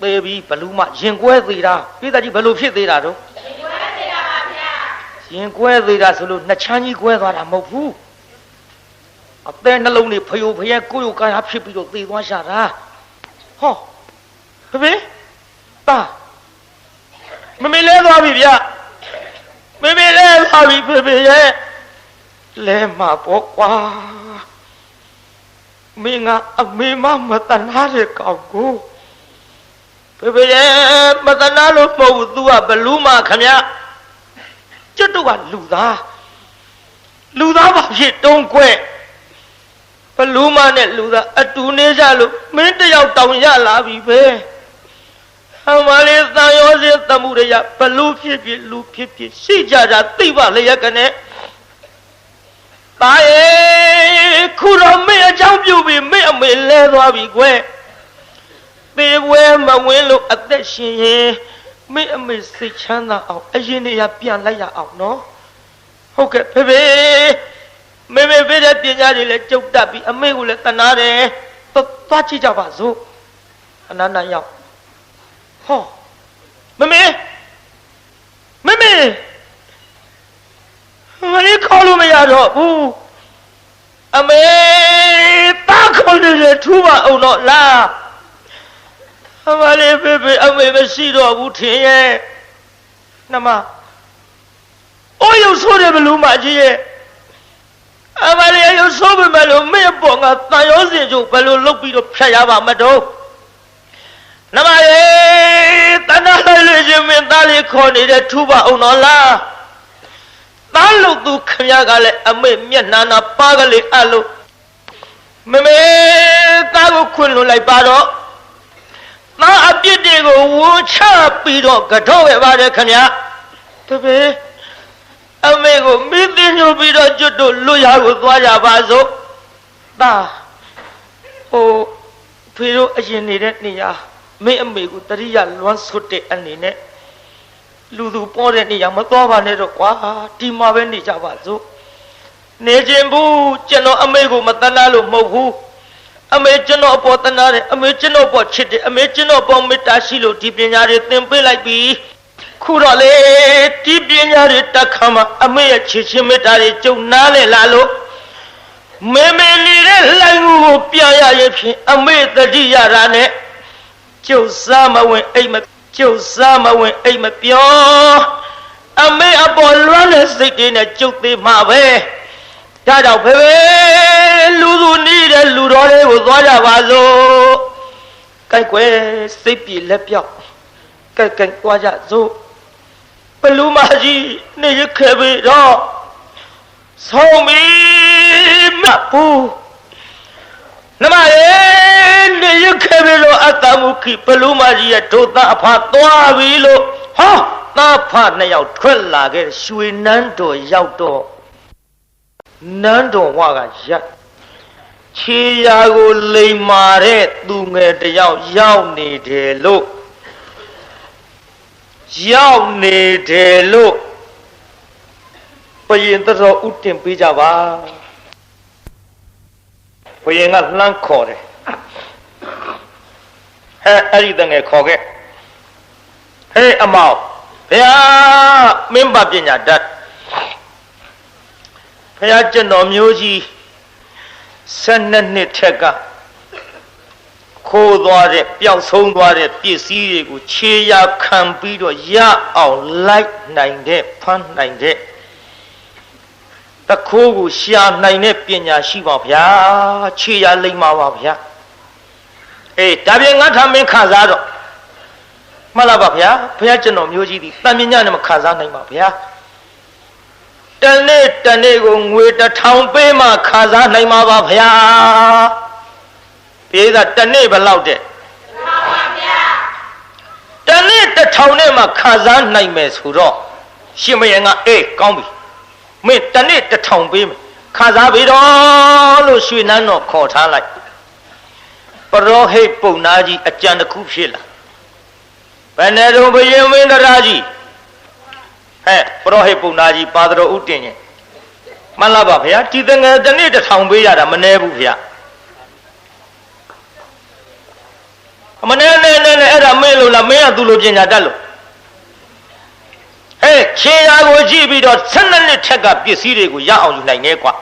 တေးပြီဘလူးမရင်ကွဲသေးတာပြည်သားကြီးဘယ်လိုဖြစ်သေးတာတော့ရင်ကွဲသေးတာဆိုလို့နှစ်ချမ်းကြီးကွဲသွားတာမဟုတ်ဘူးအသေးနှလုံးတွေဖယိုဖယဲကိုယ်ကာယဖြစ်ပြီးတော့သေသွားရှာတာဟောဖေပါမမေလဲသွားပြီဗျမမေလဲသွားပြီဖေရဲ့လဲမှာပေါ့ကွာမင်းကအမေမတနာတဲ့ကောင်ကိုဖေရဲ့မတနာလို့မဟုတ်ဘူး तू ကဘလူးမခမကျွတ်တို့ကလူသားဘာဖြစ်တုံးကွဲဘလူးမနဲ့လူသားအတူနေကြလို့မင်းတယောက်တောင်ရလာပြီပဲအမလေးသံရောစင်းသမှုရဘလူးဖြစ်ဖြစ်လူဖြစ်ဖြစ်ရှိကြတာသိပါလျက်ကနေသားရဲ့ခုတော့မင်းအကြောင်းပြုပြီးမင်းအမေလဲသွားပြီကွယ်သေပွဲမဝင်လို့အသက်ရှင်ရင်မင်းအမေစိတ်ချမ်းသာအောင်အရင်နေရပြန်လိုက်ရအောင်နော်ဟုတ်ကဲ့ဖေမေဖေတဲ့ပညာတွေလည်းကြုတ်တက်ပြီးအမေကိုလည်းတနာတယ်သွားကြည့်ကြပါစို့အနန္တရောက်ဟောမမေမလေးခေါ်လို့မရတော့ဘူးအမေတားခေါ်နေထူပါအောင်တော့လားအမလေးဖေအမေမရှိတော့ဘူးထင်ရဲ့နှမအိုးရုပ်ဆိုးတယ်ဘလူးမကြီးရဲ့ အမလေးရုပ်ဆိုးပေမဲ့လို့မင်းပေါ်ကတန်ရောစင်ကျုပ်ဘယ်လိုလုပ်ပြီးတော့ဖြတ်ရပါမတော့နမလေးတဏှာလိုက်လို့ရှင်မင်းသားလေးခေါ်နေတဲ့ထူပါအောင်တော်လားသားလို့သူခမရကလည်းအမေမျက်နှာနာပါကလေးအလို့မမေသားကိုခွင့်လွှတ်လိုက်ပါတော့သားအပြစ်တွေကိုဝန်ချပြီးတော့ကတော့ခဲ့ပါတယ်ခမရတပည့်အမေကိုမိသိညိုပြီးတော့ကျွတ်တို့လွတ်ရကိုသွားကြပါစို့သားဟိုဖေတို့အရင်နေတဲ့နေရာမင်းအမေကိုတရိယာလွမ်းဆွတ်တဲ့အနေနဲ့လူသူပေါ်တဲ့နေရာမသွားပါနဲ့တော့ကွာဒီမှာပဲနေကြပါစို့နေခြင်းဘူးကျွန်တော်အမေကိုမတနာလို့မဟုတ်ဘူးအမေကျွန်တော်အပေါ်တနာတယ်အမေကျွန်တော်ပေါ်ချစ်တယ်အမေကျွန်တော်ပေါ်မေတ္တာရှိလို့ဒီပညာတွေသင်ပေးလိုက်ပြီခုတော့လေဒီပညာတွေတက်ခါမှာအမေရဲ့ချစ်ချင်းမေတ္တာတွေကြုံနားလဲလာလို့မေမေနေတဲ့လိုင်ကိုပြန်ရရင်ဖြင့်အမေတတိရတာနဲ့ကျုပ်စားမဝင်အိမ်မကျုပ်စားမဝင်အိမ်မပြောအမေအပေါ်လွမ်းတဲ့စိတ်တွေနဲ့ကျုပ်သေးမှာပဲဒါကြောင့်ဖေလူသူနေတဲ့လူတော်တွေကိုသွားကြပါစို့ကြိုက်ွယ်စိတ်ပြေလက်ပြောက်ကြိုက်သွားကြစို့ဘလူမကြီးနေရခဲ့ပြီတော့ဆုံးပြီမဘူးနမရဲ့နေရခဲ့ပြီလို့အတ္တမုခိဘလူမကြီးရဲ့ဒုသအဖသွားပြီလို့ဟောသားဖနှစ်ယောက်ထွက်လာခဲ့ရွှေနန်းတော်ရောက်တော့နန်းတော်ဝကရက်ခြေရာကိုလိမ်မာတဲ့သူငယ်တယောက်ရောက်နေတယ်လို့ဘယင်တော်ဥတင်ပေးကြပါဘယင်ကလှမ်းခေါ်တယ်အဲ့ဒီတငယ်ခေါ်ခဲ့ဟေးအမောင်ဗျာမင်းပါပညာတတ်ဘုရားကျွန်တော်မျိုးကြီး12နှစ်ထက်ကခိုးသွားတဲ့ပျောက်ဆုံးသွားတဲ့ပစ္စည်းတွေကိုခြေရာခံပြီးတော့ရအောင်လိုက်နိုင်တဲ့ဖမ်းနိုင်တဲ့တခိုးကိုရှာနိုင်တဲ့ပညာရှိပါဗျာခြေရာလိမ့်ပါပါဗျာအေးဒါပြင်ငါထမင်းခံစားတော့မှတ်လားပါဗျာဘုရားကျွန်တော်မျိုးကြီးဒီတန်မြညနဲ့မခံစားနိုင်ပါဗျာတနေ့ကိုငွေ1000ပေးမှခံစားနိုင်မှာပါဗျာပြေးတာတနေ့ဘယ်လောက်တဲ့မှန်ပါဗျာတနေ့1000နဲ့မှခံစားနိုင်မယ်ဆိုတော့ရှင်မယံကအေးကောင်းပြီမင်းတနေ့1000ပေးမယ်ခံစားပြီတော့လို့ရွှေနန်းတော်ခေါ်ထားလိုက်ပရောဟိတ်ပုံနာကြီးအကြံတစ်ခုဖြစ်လာဘယ်နဲ့တော့ဘယင်မင်းတရားကြီးပရောဟိတ်ပုံနာကြီးပါတော်ဥတင်ရင်မှန်လားပါဗျာဒီတငယ်တနေ့1000ပေးရတာမနှဲဘူးဗျာမနှဲနဲ့အဲ့ဒါမင်းလို့လားမင်းကသူ့လိုပညာတတ်လို့ခြေရာကိုကြည့်ပြီးတော့12နှစ်ထက်ကပစ္စည်းတွေကိုရအောင်ယူနိုင်နေကွာ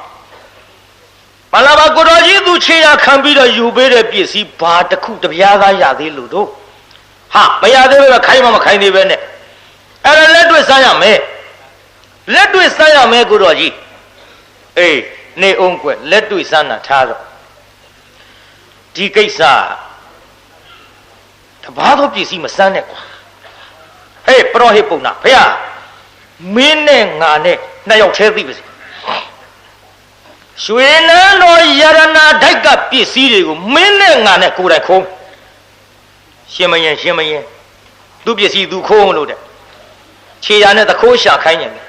မှန်လားပါကိုတော်ကြီးသူခြေရာခံပြီးတော့ယူပေးတဲ့ပစ္စည်းဘာတစ်ခုတပြားသားရသေးလို့တို့ဟာမရသေးပဲခိုင်းမခိုင်းသေးပဲနဲ့အဲ့ဒါလက်တွေ့စမ်းရမယ်ကိုတော်ကြီးအေးနေအောင်ကွလက်တွေ့စမ်းတာထားတော့ဒီကိစ္စတဘာသောပစ္စည်းမစမ်းနဲ့ကွာပရောဟိတ်ပုံနာဖေမင်းနဲ့ငါနဲ့နှစ်ယောက်သေးသိပါစေရွှေနန်းတော်ယရနာဓိုက်ကပစ္စည်းတွေကိုမင်းနဲ့ငါနဲ့ကိုယ်တိုင်ခိုးရှင်မယင်သူပစ္စည်းသူခိုးလို့တဲ့ခြေရာနဲ့တခိုးရှာခိုင်းနေတယ်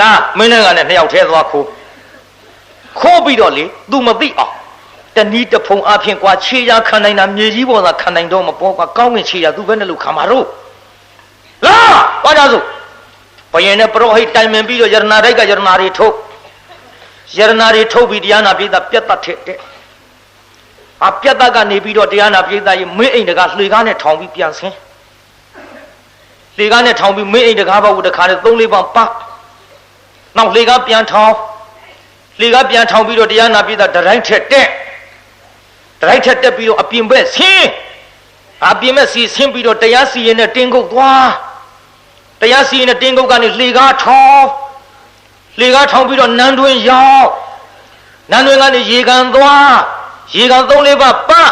လားမင်းနဲ့ငါနဲ့နှစ်ယောက်သေးသွားခိုးပြီးတော့လေသူမသိအောင်တနည်းတဖုံအဖြစ်ကွာခြေရာခံနိုင်တာမြေကြီးပေါ်သာခံနိုင်တော့မပေါ်ကွာကောင်းကင်ခြေရာသူပဲနဲ့လို့ခံမှာတော့လားဘာကြစို့ဘယင်နဲ့ပရောဟိတ်တိုင်ပင်ပြီးတော့ယရနာဒိုက်ကယရနာတွေထုတ်ပြီးတရားနာပိသပြတ်တတ်တဲ့အပြတ်တတ်ကနေပြီးတော့တရားနာပိသရေမင်းအိမ်တကားလှေကားနဲ့ထောင်ပြီးပြန်ဆင်းလှေကားနဲ့ထောင်ပြီးမင်းအိမ်တကားဘောက်တခါနဲ့3-4ပေါင်ပါနောက်လှေကားပြန်ထောင်ပြီးတော့တရားနာပိသဒရိုက်ထက်တက်ပြီးတော့အပြင်ဘက်ဆင်းဆင်းပြီးတော့တရားစီရင်နဲ့တင်းကုတ်သွားတရားစီရင်နဲ့တင်းကုတ်ကနေလှေကားထောင်ပြီးတော့နန်းတွင်ရောက် နန်းတွင်ကနေရေကန်သွားရေကန်3-4ပါးပတ်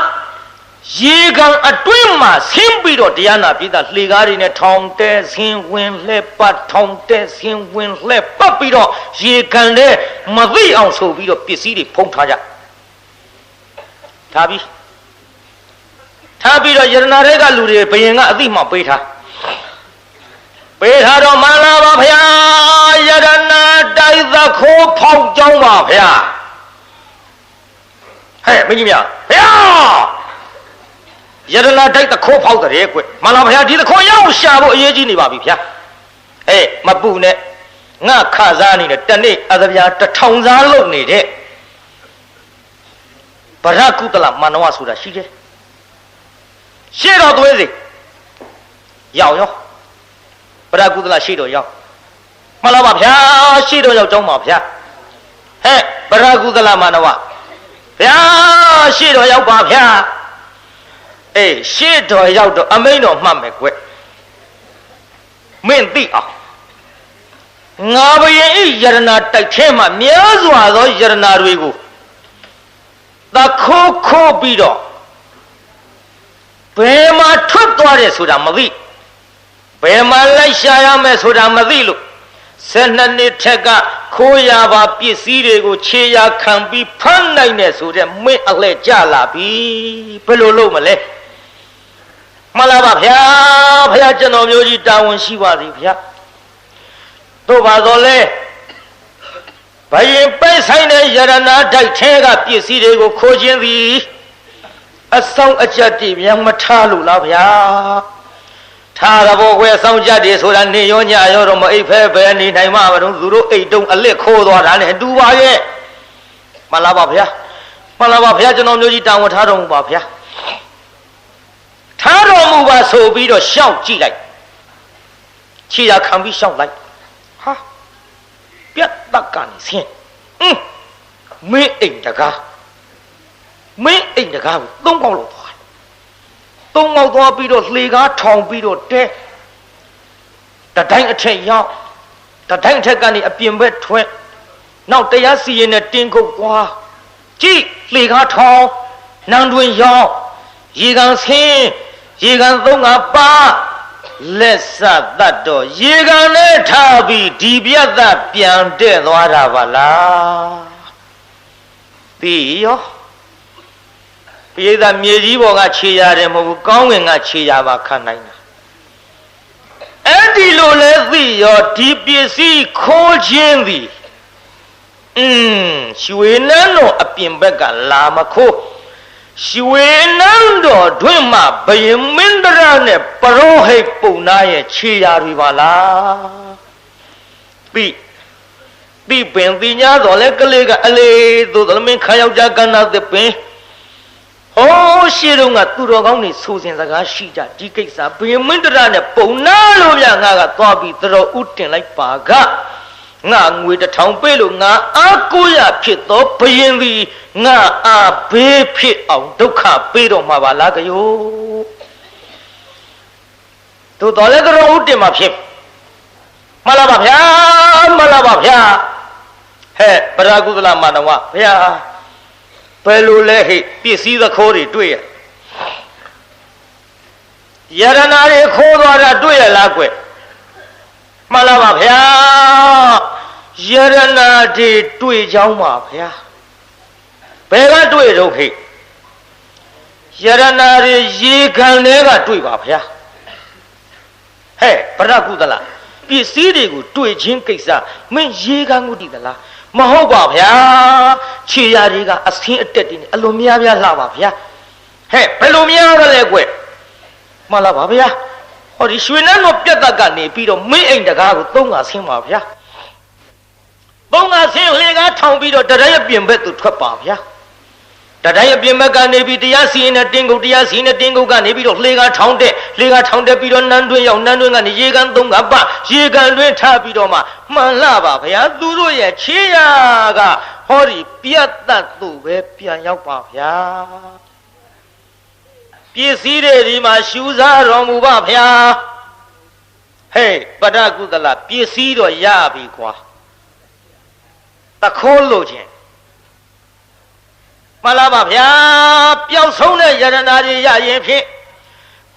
ရေကန်အတွင်းမှာဆင်းပြီးတော့တရားနာပြည်သားလှေကားတွေနဲ့ထောင်တဲဆင်းဝင်လှက်ပတ်ထောင်တဲဆင်းဝင်လှက်ပတ်ပြီးတော့ရေကန်နဲ့မသိအောင်ဆိုပြီးတော့ပစ္စည်းတွေဖုံးထားကြထားပြီးတော့ယရနာတွေကလူတွေဘယင်ကအသိမှပေးထားတော့မှန်လားပါဗျာယရနာတိုက်သခိုးဖောက်ကြောင်းပါဗျာဟဲ့မင်းကြီးများဗျာယရနာတိုက်သခိုးဖောက်တဲ့ကွမှန်လားဗျာဒီသခိုးရောက်ရှာဖို့အရေးကြီးနေပါပြီဗျာမပူနဲ့ငါခစားနေတယ်တနေ့အသဗျာ1000စားလုပ်နေတဲ့ဗရကုတလမန္နဝဆိုတာရှိတယ်ရှေ့တော်သွေးစီရောက်ရောဗရကုတလရှေ့တော်ရောက်မှန်လားပါဗျာရှေ့တော်ရောက်ကြောင်းပါဗျာဗရကုတလမန္နဝဗျာရှေ့တော်ရောက်ပါဗျာရှေ့တော်ရောက်တော့အမိန်တော်မှတ်မယ်ကွမင်းသိအောင်ငါဘယင်ဤယရနာတိုက်ထဲမှာများစွာသောယရနာတွေကိုသခိုးခိုးပြီးတော့ဘယ်မှာထွက်သွားတယ်ဆိုတာမသိဘယ်မှာလိုက်ရှာရမယ်ဆိုတာမသိလို့12နှစ်ထက်ကခိုးရပါပစ္စည်းတွေကိုခြေရာခံပြီးဖမ်းနိုင်တယ်ဆိုတဲ့မင်းအလှဲ့ကြလာပြီဘယ်လိုလုပ်မလဲမှန်လားပါဗျာဘုရားကျွန်တော်မျိုးကြီးတာဝန်ရှိပါသည်ဗျာတို့ပါတော့လေဘယင်ပိတ်ဆိုင်တဲ့ယရနာတိုက်ထဲကပစ္စည်းတွေကိုခိုးခြင်းသည်အဆောင်အကျက်တည်မြန်မထားလို့လားဗျာထားရဖို့ကွယ်ဆောင်ကြတယ်ဆိုတာနေရောညရောတော့မအိပ်ဖဲပဲနေနိုင်မှာမလို့သူတို့အိတ်တုံးအလစ်ခိုးသွားတာနဲ့အတူပါရဲ့မှန်လားပါဗျာမှန်လားပါဗျာကျွန်တော်မျိုးကြီးတာဝန်ထားတော်မူပါဗျာထားတော်မူပါဆိုပြီးတော့ရှောက်ကြည့်လိုက်ခြေရာခံပြီးရှောက်လိုက်ဟာပြတ်တက်ကနေဆင်းမင်းအိမ်တကားကို3ခေါက်လောက်သွား3ခေါက်သွားပြီးတော့လှေကားထောင်ပြီးတော့တဲတတိုင်းအထက်ရောက်တတိုင်းအထက်ကနေအပြင်ဘက်ထွက်နောက်တရားစီရင်နဲ့တင်းကုတ်သွားကြည့်လှေကားထောင်နန်းတွင်ရောက်ရေကန်ဆင်းရေကန်3-5ပါးလက်စသတ်တော့ရေကန်နဲ့ထားပြီးဒီပြတ်သက်ပြန်တဲ့သွားတာပါလားပြီးရောပိဿမြေကြီးပေါ်ကခြေရတယ်မဟုတ်ဘူးကောင်းငင်ကခြေရပါခံနိုင်တာအဲ့ဒီလိုလဲသိရောဒီပစ္စည်းခိုးခြင်းသည်ရွှေနန်းတော်အပြင်ဘက်ကလာမခိုးရွှေနန်းတော်တွင်မှဘယင်မင်းတရနဲ့ပရောဟိတ်ပုံနာရဲ့ခြေရာတွေပါလားပြီးပင်တင်ညာတော်လဲကလေးကအလေးသို့တော်မင်းခါယောက်ျားကန္နာသပင်ဟောရှေ့တော့ကသူတော်ကောင်းတွေဆိုစဉ်စကားရှိကြဒီကိစ္စဘယင်မင်းတရနဲ့ပုံနာလို့ဗျငါကသွားပြီးတော်ဥတင်လိုက်ပါကငါငွေ1000ပေးလို့ငါအားကိုးရဖြစ်သောဘယင်သည်ငါအားဘေးဖြစ်အောင်ဒုက္ခပေးတော့မှာပါလားကယောတို့တော်လည်းတော်ဥတင်မှာဖြစ်မှန်လားပါဗျာမှန်လားပါဗျာပရကုသလမန္တဝဗျာဘယ်လိုလဲဟိပစ္စည်းသခိုးတွေတွေ့ရယရနာတွေခိုးသွားတာတွေ့ရလားကွမှန်လားပါဗျာယရနာတွေတွေ့ကြောင်းပါဗျာဘယ်ကတွေ့တော့ဟိယရနာတွေရေခံတွေကတွေ့ပါဗျာပရကုသလပစ္စည်းတွေကိုတွေ့ချင်းကိစ္စမင်းရေခံကိုတည်သလားမဟုတ်ပါဗျာခြေရာတွေကအဆင်းအတက်တွေနဲ့အလွန်များများလှပါဗျာဘယ်လိုများရလဲကွမှန်လားပါဗျာဟောဒီရွှေနန်းတော်ပြတ်သက်ကနေပြီးတော့မင်းအိမ်တကားကို3-5ဆင်းပါဗျာ3-5ဆင်းလေကားထောင်ပြီးတော့တတိုင်းအပြင်ဘက်သူထွက်ပါဗျာတတိုင်းအပြင်ဘက်ကနေပြီးတရားစီရင်တဲ့တင်းကုတ်တရားစီရင်တဲ့တင်းကုတ်ကနေပြီးတော့လေကားထောင်တဲ့ပြီးတော့နန်းတွင်းရောက်နန်းတွင်းကနေရေကန်3-5ပါရေကန်တွင်းထားပြီးတော့မှမှန်လားပါဗျာသူတို့ရဲ့ခြေရာကဟောဒီပြတ်သက်သူပဲပြန်ရောက်ပါဗျာပစ္စည်းတွေဒီမှာရှူစားတော်မူပါဗျာပရကုသလပစ္စည်းတော့ရပြီကွာတခိုးလို့ချင်း မှန်လားပါဗျာပျောက်ဆုံးတဲ့ယရနာကြီးရရင်ဖြင့်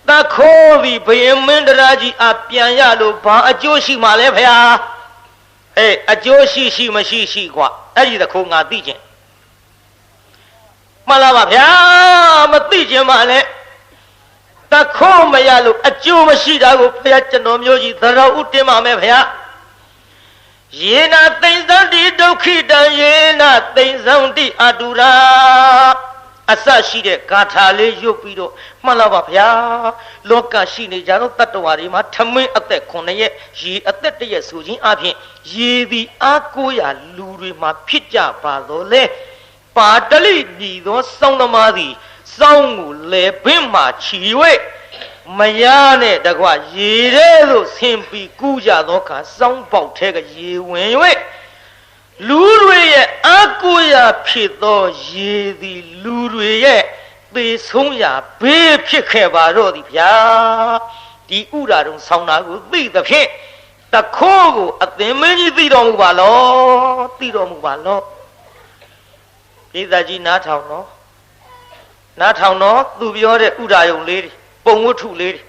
တခိုးပြီးဘယင်မင်းတရားကြီးအပြန်ရလို့ဘာအကျိုးရှိမှလဲဗျာအကျိုးရှိမရှိကွာအဲ့ဒီတခိုးငါသိခြင်းမှန်လားပါဗျာမသိခြင်းမှလည်းတခိုးမရလို့အကျိုးမရှိတာကိုဘုရားကျွန်တော်မျိုးကြီးသရောဥတင်ပါမယ်ဗျာယေနာသိမ့်သံတိဒုက္ခိတံယေနာသိမ့်သံတိအတုရာအစရှိတဲ့ဂါထာလေးရွတ်ပြီးတော့မှန်လားပါဗျာလောကရှိနေကြတော့တတ္တဝါတွေမှာထမင်းအသက်9ရက်ရေအသက်1ရက်ဆိုခြင်းအပြင်ရေသည်အားကိုးရာလူတွေမှာဖြစ်ကြပါတော့လေပါတလိညီသောစောင်းသမားသည်စောင်းကိုလေပင်မှချီ၍မရနဲ့တကွရေထဲသို့ဆင်းပြီးကူးကြသောအခါစောင်းပေါက်ထဲကရေဝင်၍လူတွေရဲ့အကူရာဖြစ်သောရေသည်လူတွေရဲ့သေဆုံးရာဘေးဖြစ်ခဲ့ပါတော့သည်ဗျာဒီဥရာတုံဆောင်းတာကိုသိသဖြင့်တခိုးကိုအသင်မင်းကြီးသိတော်မူပါလောသိတော်မူပါလောပိဿကြီးနားထောင်တော့သူပြောတဲ့ဥရာယုံလေးတွေပုံဝတ္ထုလေးတွေ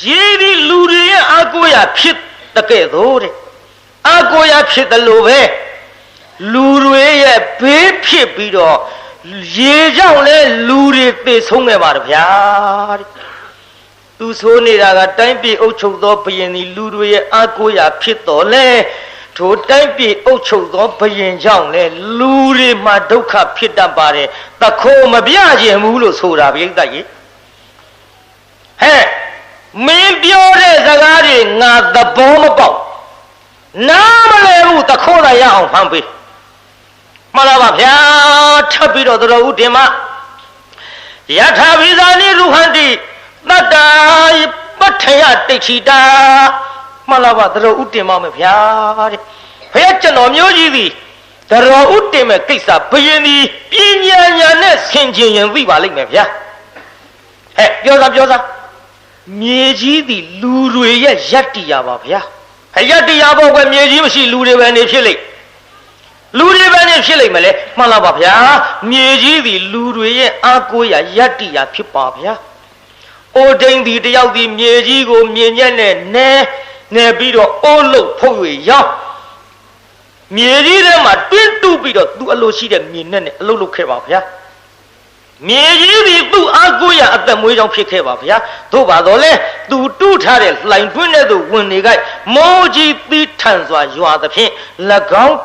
ရေဒီလူတွေရဲ့အကူရာဖြစ်တဲ့ကဲ့သို့တဲ့အကူရာဖြစ်တယ်လို့ပဲလူတွေရဲ့ဘေးဖြစ်ပြီးတော့ရေကြောင့်လဲလူတွေသေဆုံးခဲ့ပါတယ်ဗျာတဲ့သူဆိုနေတာကတိုင်းပြည်အုပ်ချုပ်သောဘုရင်ဒီလူတွေရဲ့အကူရာဖြစ်တော်လဲထိုတိုင်းပြည်အုပ်ချုပ်သောဘုရင်ကြောင့်လဲလူတွေမှာဒုက္ခဖြစ်တတ်ပါတယ်တခိုးမပြခြင်းဘူးလို့ဆိုတာဗျိတ္တကြီးမင်းပြောတဲ့စကားတွေငါသဘောမပေါက်နားမလဲဘူးတခိုးရရအောင်ဖမ်းပေးမှန်လားပါဗျာထပ်ပြီးတော့တော်ဦးတင်မယထာဘိဇာနိရုဟန္တိတတ္တာပဋ္ဌယတိခိတာမှန်လားပါတော်ဦးတင်မမယ်ဗျာတဲ့ဘုရားကျွန်တော်မျိုးကြီးသည်တော်ဦးတင်မဲ့ကိစ္စဘယင်ဒီပညာညာနဲ့ဆင်ခြင်ရင်သိပါလိမ့်မယ်ဗျာပြောစားမြေကြီးသည်လူတွေရဲ့ယတ္တိယပါဗျာယတ္တိယဘောကမြေကြီးမရှိလူတွေပဲနေဖြစ်လိမ့်မလဲမှန်လားပါဗျာမြေကြီးသည်လူတွေရဲ့အာကိုးရာယတ္တိယဖြစ်ပါဗျာအိုဒိန်သည်တယောက်သည်မြေကြီးကိုမြေညက်နဲ့နဲပြီးတော့အိုးလို့ဖုတ်၍ရောက်မြေကြီးထဲမှာတွင်းတူပြီးတော့သူအလိုရှိတဲ့မြေနဲ့အလုပ်လုပ်ခဲ့ပါဗျာမြေကြီးသည်သူ့အာကိုးရအသက်မွေးကြောင်းဖြစ်ခဲ့ပါဗျာသို့ပါတော့လေသူတူးထားတဲ့လှိုင်တွင်းတဲ့သူဝင်နေကြမိုးကြီးသီးထန်စွာရွာသဖြင့်၎င်း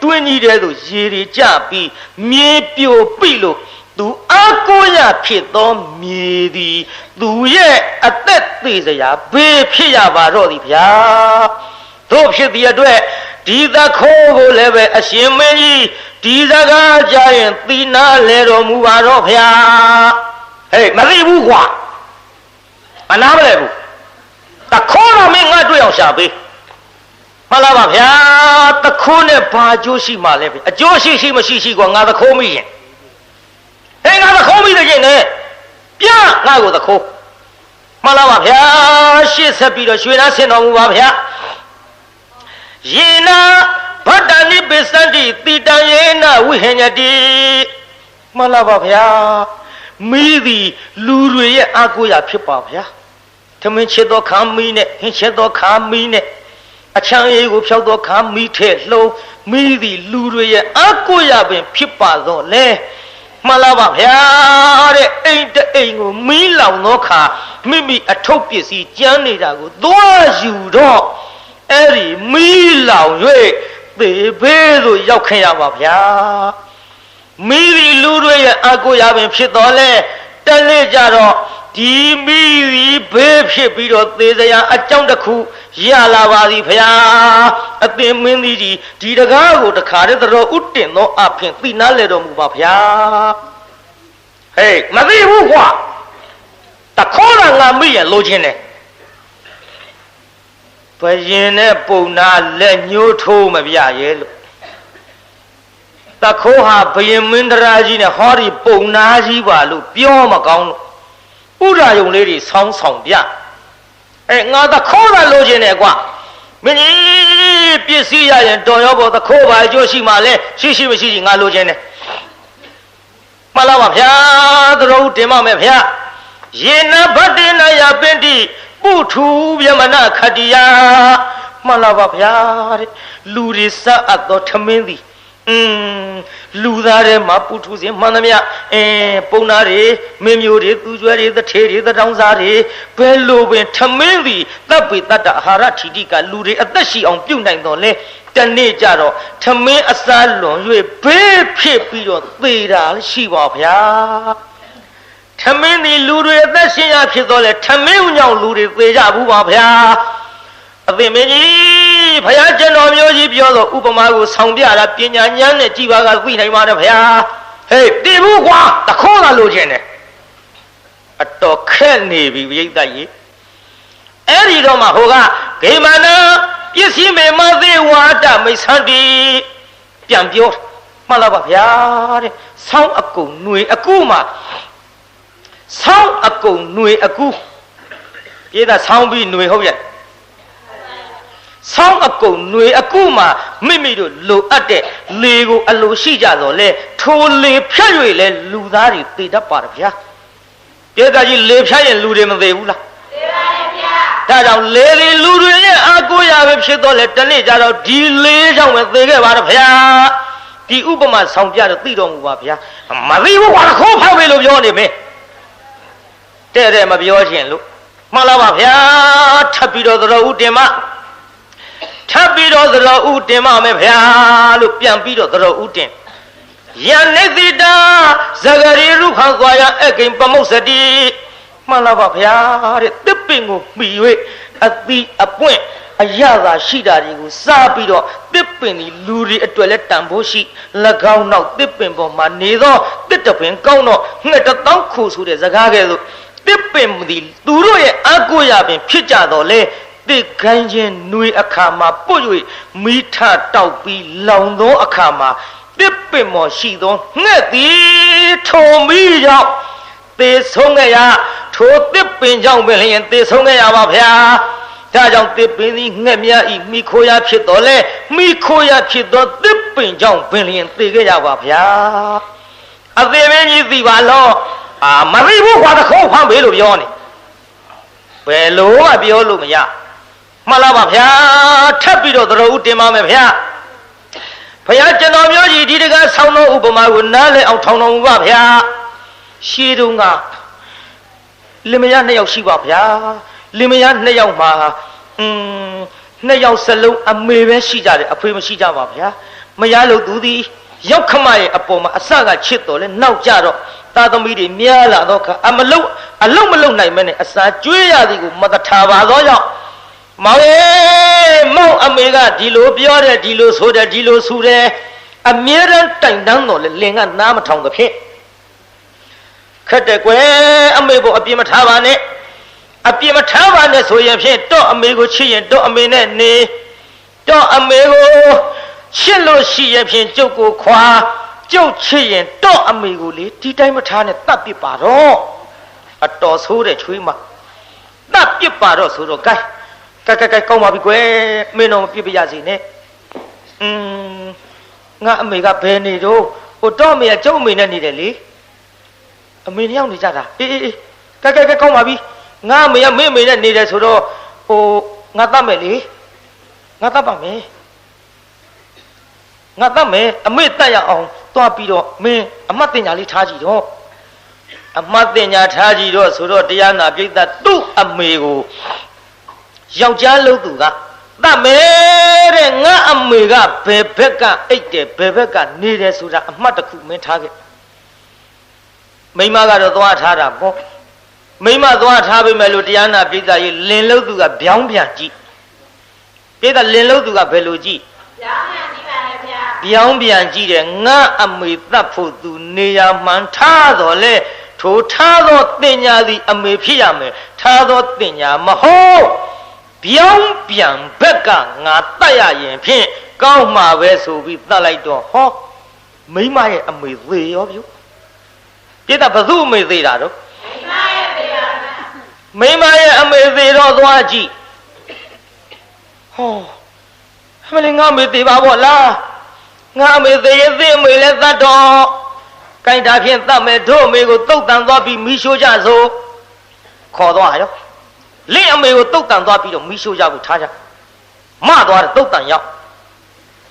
တွင်းကြီးတဲ့သူရေတွေကျပြီးမြေပြိုပိလို့သူအာကိုးရဖြစ်သောမြေသည်သူရဲ့အသက်သေးစရာဘေးဖြစ်ရပါတော့သည်ဗျာတို့ဖြစ်သည့်အတွက်ဒီသခိုးကိုလည်းပဲအရှင်မင်းကြီးဒီစကားကြရင်သီနာလဲတော်မူပါတော့ဗျာမသိဘူးကွာမနာမလဲဘူးတခိုးတော့မင်းငါတွေ့အောင်ရှာပေးမှန်လားပါဗျာတခိုးနဲ့ဘာအကျိုးရှိမှလဲဗျအကျိုးရှိမရှိကွာငါတခိုးမိရင်ငါတခိုးမိတဲ့ကျင့်နဲ့ပြငါကိုတခိုးမှန်လားပါဗျာရှေ့ဆက်ပြီးတော့ရွှေသားဆင်တော်မူပါဗျာယေနာဗတ္တနိပိစန္တိတိတံယေနဝိဟညတိမှန်လားပါဗျာမိသည်လူတွေရဲ့အာကိုးရာဖြစ်ပါဗျာသမင်းချစ်သောခါမီးနဲ့ဟင်းချစ်သောခါမီးနဲ့အချမ်းအေးကိုဖြောက်သောခါမီးထဲလှုံမိသည်လူတွေရဲ့အာကိုးရာပင်ဖြစ်ပါတော့လေမှန်လားပါဗျာတဲ့အိမ်တအိမ်ကိုမီးလောင်သောခါမိအထုပ်ပစ္စည်းကျန်းနေတာကိုသွားယူတော့အဲ့ဒီမီးလောင်၍သေဘေးသို့ရောက်ခဲ့ရပါဗျာမိဒီလူတွေရဲ့အကိုရာပင်ဖြစ်တော်လဲတနေ့ကြတော့ဒီမိဒီဘေးဖြစ်ပြီးတော့သေစရာအကြောင်းတစ်ခုရလာပါသည်ဗျာအသင်မင်းကြီးဒီတကားကိုတခါတည်းတော်ဥတင်သောအဖင်သိနာလေတော်မူပါဗျာမသိဘူးကွာတခေါ်တာငါမိရလိုချင်တယ်ဘယင်နဲ့ပုံနာလက်ညှိုးထိုးမပြရဲ့လို့တခိုးဟာဘယင်မင်းတရားကြီးနဲ့ဟောဒီပုံနာကြီးပါလို့ပြောမကောင်းလို့ဥရာယုံလေးတွေဆောင်းပြငါတခိုးတာလိုချင်တယ်ကွာ မင်းကြီးပစ္စည်းရရင်တော်ရောပေါ်သခိုးပါအကျိုးရှိမှလဲရှိမရှိငါလိုချင်တယ်မှန်လားပါဗျာသတော်တင်မမယ်ဗျာယေနဗတ္တိနယပင်တိပုထုဗျမနခတ္တိယမှန်လားပါဗျာတဲ့လူတွေစအပ်သောထမင်းသည်လူသားတွေမှာပုထုစဉ်မှန်သမျှပုံနာတွေမင်းမျိုးတွေသူကျွဲတွေတထေတွေတတောင်းစားတွေဘယ်လိုပင်ထမင်းသည်တပ်ပိတ္တအာဟာရထီတိကလူတွေအသက်ရှိအောင်ပြုတ်နိုင်တော်လဲတနေ့ကြတော့ထမင်းအစားလွန်၍ဘေးဖြစ်ပြီးတော့သေတာရှိပါဗျာထမင်းဒီလူတွေအသက်ရှင်ရဖြစ်တော့လဲထမင်းကြောင့်လူတွေသေကြဘူးပါဗျာအသိမင်းကြီးဘုရားကျွန်တော်မျိုးကြီးပြောတော့ဥပမာကိုဆောင်ပြတာပညာဉာဏ်နဲ့ကြည်ပါကသိနိုင်ပါတယ်ဗျာဟေးတည်ဘူးကွာတခေါ်လာလို့ခြင်းတယ်အတော်ခက်နေပြီပြိဿကြီးအဲ့ဒီတော့မှဟိုကဂိမာနပစ္စည်းမေမသေးဝါဒမိတ်ဆန္တိပြန်ပြောမှန်လားပါဗျာတဲ့ဆောင်းအကုံຫນွေအကူမှာဆောင်းအကုံຫນွေအကူပြေးတာဆောင်းပြီးຫນွေဟုတ်ရဲ့ဆောင်းအကုံຫນွေအကူမှာမိမိတို့လိုအပ်တဲ့လေကိုအလိုရှိကြတော့လေထိုလေဖြတ်၍လေလူသားတွေသိတတ်ပါတယ်ဗျာပြေးတာကြီးလေဖြတ်ရင်လူတွေမသိဘူးလားသိပါတယ်ဗျာဒါကြောင့်လေတွေလူတွေရဲ့အာကိုရပဲဖြစ်တော့လေတနေ့ကြတော့ဒီလေကြောင့်ပဲသိခဲ့ပါတယ်ဗျာဒီဥပမာဆောင်ပြတော့သိတော်မူပါဗျာမသိဘူးကွာခေါ်ဖောက်ပြီလို့ပြောနေမယ်တဲ့မပြောချင်လို့မှန်လားပါဗျာထပ်ပြီးတော့သတော်ဦးတင်မထပ်ပြီးတော့သတော်ဦးတင်မမယ်ဗျာလို့ပြန်ပြီးတော့သတော်ဦးတင်ယနိတိတာဇဂရီရုခသွားရအကိံပမုတ်စတိမှန်လားပါဗျာတဲ့တစ်ပင်ကိုမှီ၍အသီးအပွင့်အရသာရှိတာတွေကိုစားပြီးတော့တစ်ပင်ဒီလူတွေအတွက်လည်းတန်ဖိုးရှိ၎င်းနောက်တစ်ပင်ပေါ်မှာနေသောတစ်တပင်ကောင်းတော့ငှက်တောင်းခုဆိုတဲ့စကားကဲ့သို့တစ်ပင်ဒီသူတို့ရဲ့အကိုရပင်ဖြစ်ကြတော့လေတစ်ခိုင်းခြင်းຫນွေအခါမှာပုတ်၍မိထတောက်ပြီးလောင်သောအခါမှာတစ်ပင်မော်ရှိသောငှက်သည်ထုံပြီးရောက်သေဆုံးခဲ့ရထိုတစ်ပင်ကြောင့်ပဲလျင်သေဆုံးခဲ့ရပါဗျာဒါကြောင့်တစ်ပင်သည်ငှက်များဤမိခိုးရဖြစ်တော်လဲမိခိုးရဖြစ်သောတစ်ပင်ကြောင့်ပင်လျင်သေခဲ့ရပါဗျာအသေးမင်းကြီးသိပါလောမသိဘူးကွာတခေါဖမ်းပေးလို့ပြောနေဘယ်လိုမှပြောလို့မရမှန်လားပါဗျာထပ်ပြီးတော့သတော်ဦးတင်ပါမယ်ဗျာဘုရားကျွန်တော်မျိုးကြီးဒီတကားဆောင်းသောဥပမာကိုနားလည်အောင်ထောင်တော်မူပါဗျာရှေးတုန်းကလင်မယား2ယောက်ရှိပါဗျာလင်မယား2ယောက်မှာ2ယောက်စလုံးအမေပဲရှိကြတယ်အဖေမရှိကြပါဗျာမယားလို့သူသည်ရောက်ခမရဲ့အပေါ်မှာအစကချစ်တော်လဲနောက်ကြတော့သားသမီးတွေများလာတော့ခါအလုံးမလုံးနိုင်မဲနဲ့အစာကျွေးရသည်ကိုမတထားပါတော့ကြောင့်မောင်ရေမောင်အမေကဒီလိုပြောတယ်ဒီလိုဆိုတယ်ဒီလိုဆူတယ်အမြဲတမ်းတိုင်တန်းတော်လဲလင်ကနားမထောင်သဖြင့်ခက်တယ်ကွယ်အမေကိုအပြစ်မထားပါနဲ့အပြစ်မထားပါနဲ့ဆိုရင်ဖြင့်တော့အမေကိုချစ်ရင်တော့အမေနဲ့နေတော့အမေကိုချစ်လို့ရှိရင်ဖြင့်ကျုပ်ကိုခွာကျုပ်ချစ်ရင်တော့အမေကိုလေဒီတိုင်းမထားနဲ့တတ်ပစ်ပါတော့အတော်ဆိုးတဲ့ချွေးမတတ်ပစ်ပါတော့ဆိုတော့ gain ကောင်းပါပြီကွယ်မင်းတော့မပြစ်ပြရစီနဲ့ငါအမေကဘယ်နေတော့ဟိုတော့အမေကကျုပ်အမေနဲ့နေတယ်လေအမေနှစ်ယောက်နေကြတာအေးကောင်းပါပြီငါအမေကမင်းအမေနဲ့နေတယ်ဆိုတော့ဟိုငါတတ်မယ်လေငါတတ်ပါမယ်ငါတတ်မယ်အမေတတ်ရအောင်သွားပြီးတော့မင်းအမှတ်တင်ညာလေးထားကြည့်တော့အမှတ်တင်ညာထားကြည့်တော့ဆိုတော့တရားနာပြိဿသူ့အမေကိုယောက်ျားလို့သူကတတ်မယ်တဲ့ငါအမေကဘယ်ဘက်ကအိတ်တယ်ဘယ်ဘက်ကနေတယ်ဆိုတာအမှတ်တစ်ခုမင်းထားခဲ့မိမကတော့သွားထားတာပေါ့မိမသွားထားပြီမဲ့လို့တရားနာပြိဿကြီးလင်လို့သူကဗျောင်းပြန်ကြည့်ပြိဿလင်လို့သူကဘယ်လိုကြည့်ဗျောင်းပြန်ကြည့်တယ်ငါအမေတတ်ဖို့သူနေရာမှန်ထားတော့လေထိုထားသောတင်ညာသည်အမေဖြစ်ရမယ်ထားသောတင်ညာမဟုတ်ဗျောင်းပြန်ဘက်ကငါတတ်ရရင်ဖြင့်ကောင်းမှာပဲဆိုပြီးတတ်လိုက်တော့ဟောမိမရဲ့အမေသေရောပြုပြစ်တာဘသူအမေသေးတာတော့မိမရဲ့အမေသေးတော့သွားကြည့် ဟောမလေးငါမေသေးပါဗောလားငါမေသေးရဲ့သိမေလဲသတ်တော့ကိုင်တာဖြင့်သတ်မယ်တို့အမေကိုတုတ်တန်သွားပြီးမိရှိုးကြစို့ခေါ်သွားရောလင့်အမေကိုတုတ်တန်သွားပြီးတော့မိရှိုးကြဖို့ထားကြမသွားတယ်တုတ်တန်ရောက်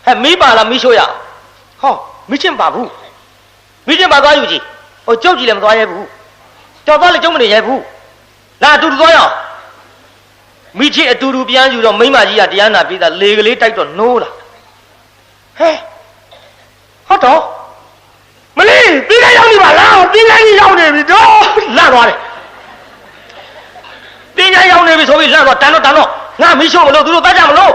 ဟဲ့မိပါလားမိရှိုးရဟောမိချင်းပါဘူးမိချင်းပါသွားယူကြည့်ဟိုကြောက်ကြည့်လည်းမသွားရဲဘူးကြောက်သွားလည်းကျုံမနေရဲဘူးလာအတူတူသွားရအောင်မိချင်းအတူတူပြန်ယူတော့မိမကြီးကတရားနာပြီးသားလေကလေးတိုက်တော့နိုးလာဟဲ့ဟုတ်တော့မလေးပြီးလိုက်ရောက်နေပါလားပြီးလိုက်ရောက်နေပြီတော့လန့်သွားတယ်ပြီးလိုက်ရောက်နေပြီဆိုပြီးလန့်သွားတန်တော့ငါမိရှို့မလို့သူတို့တတ်ကြမလို့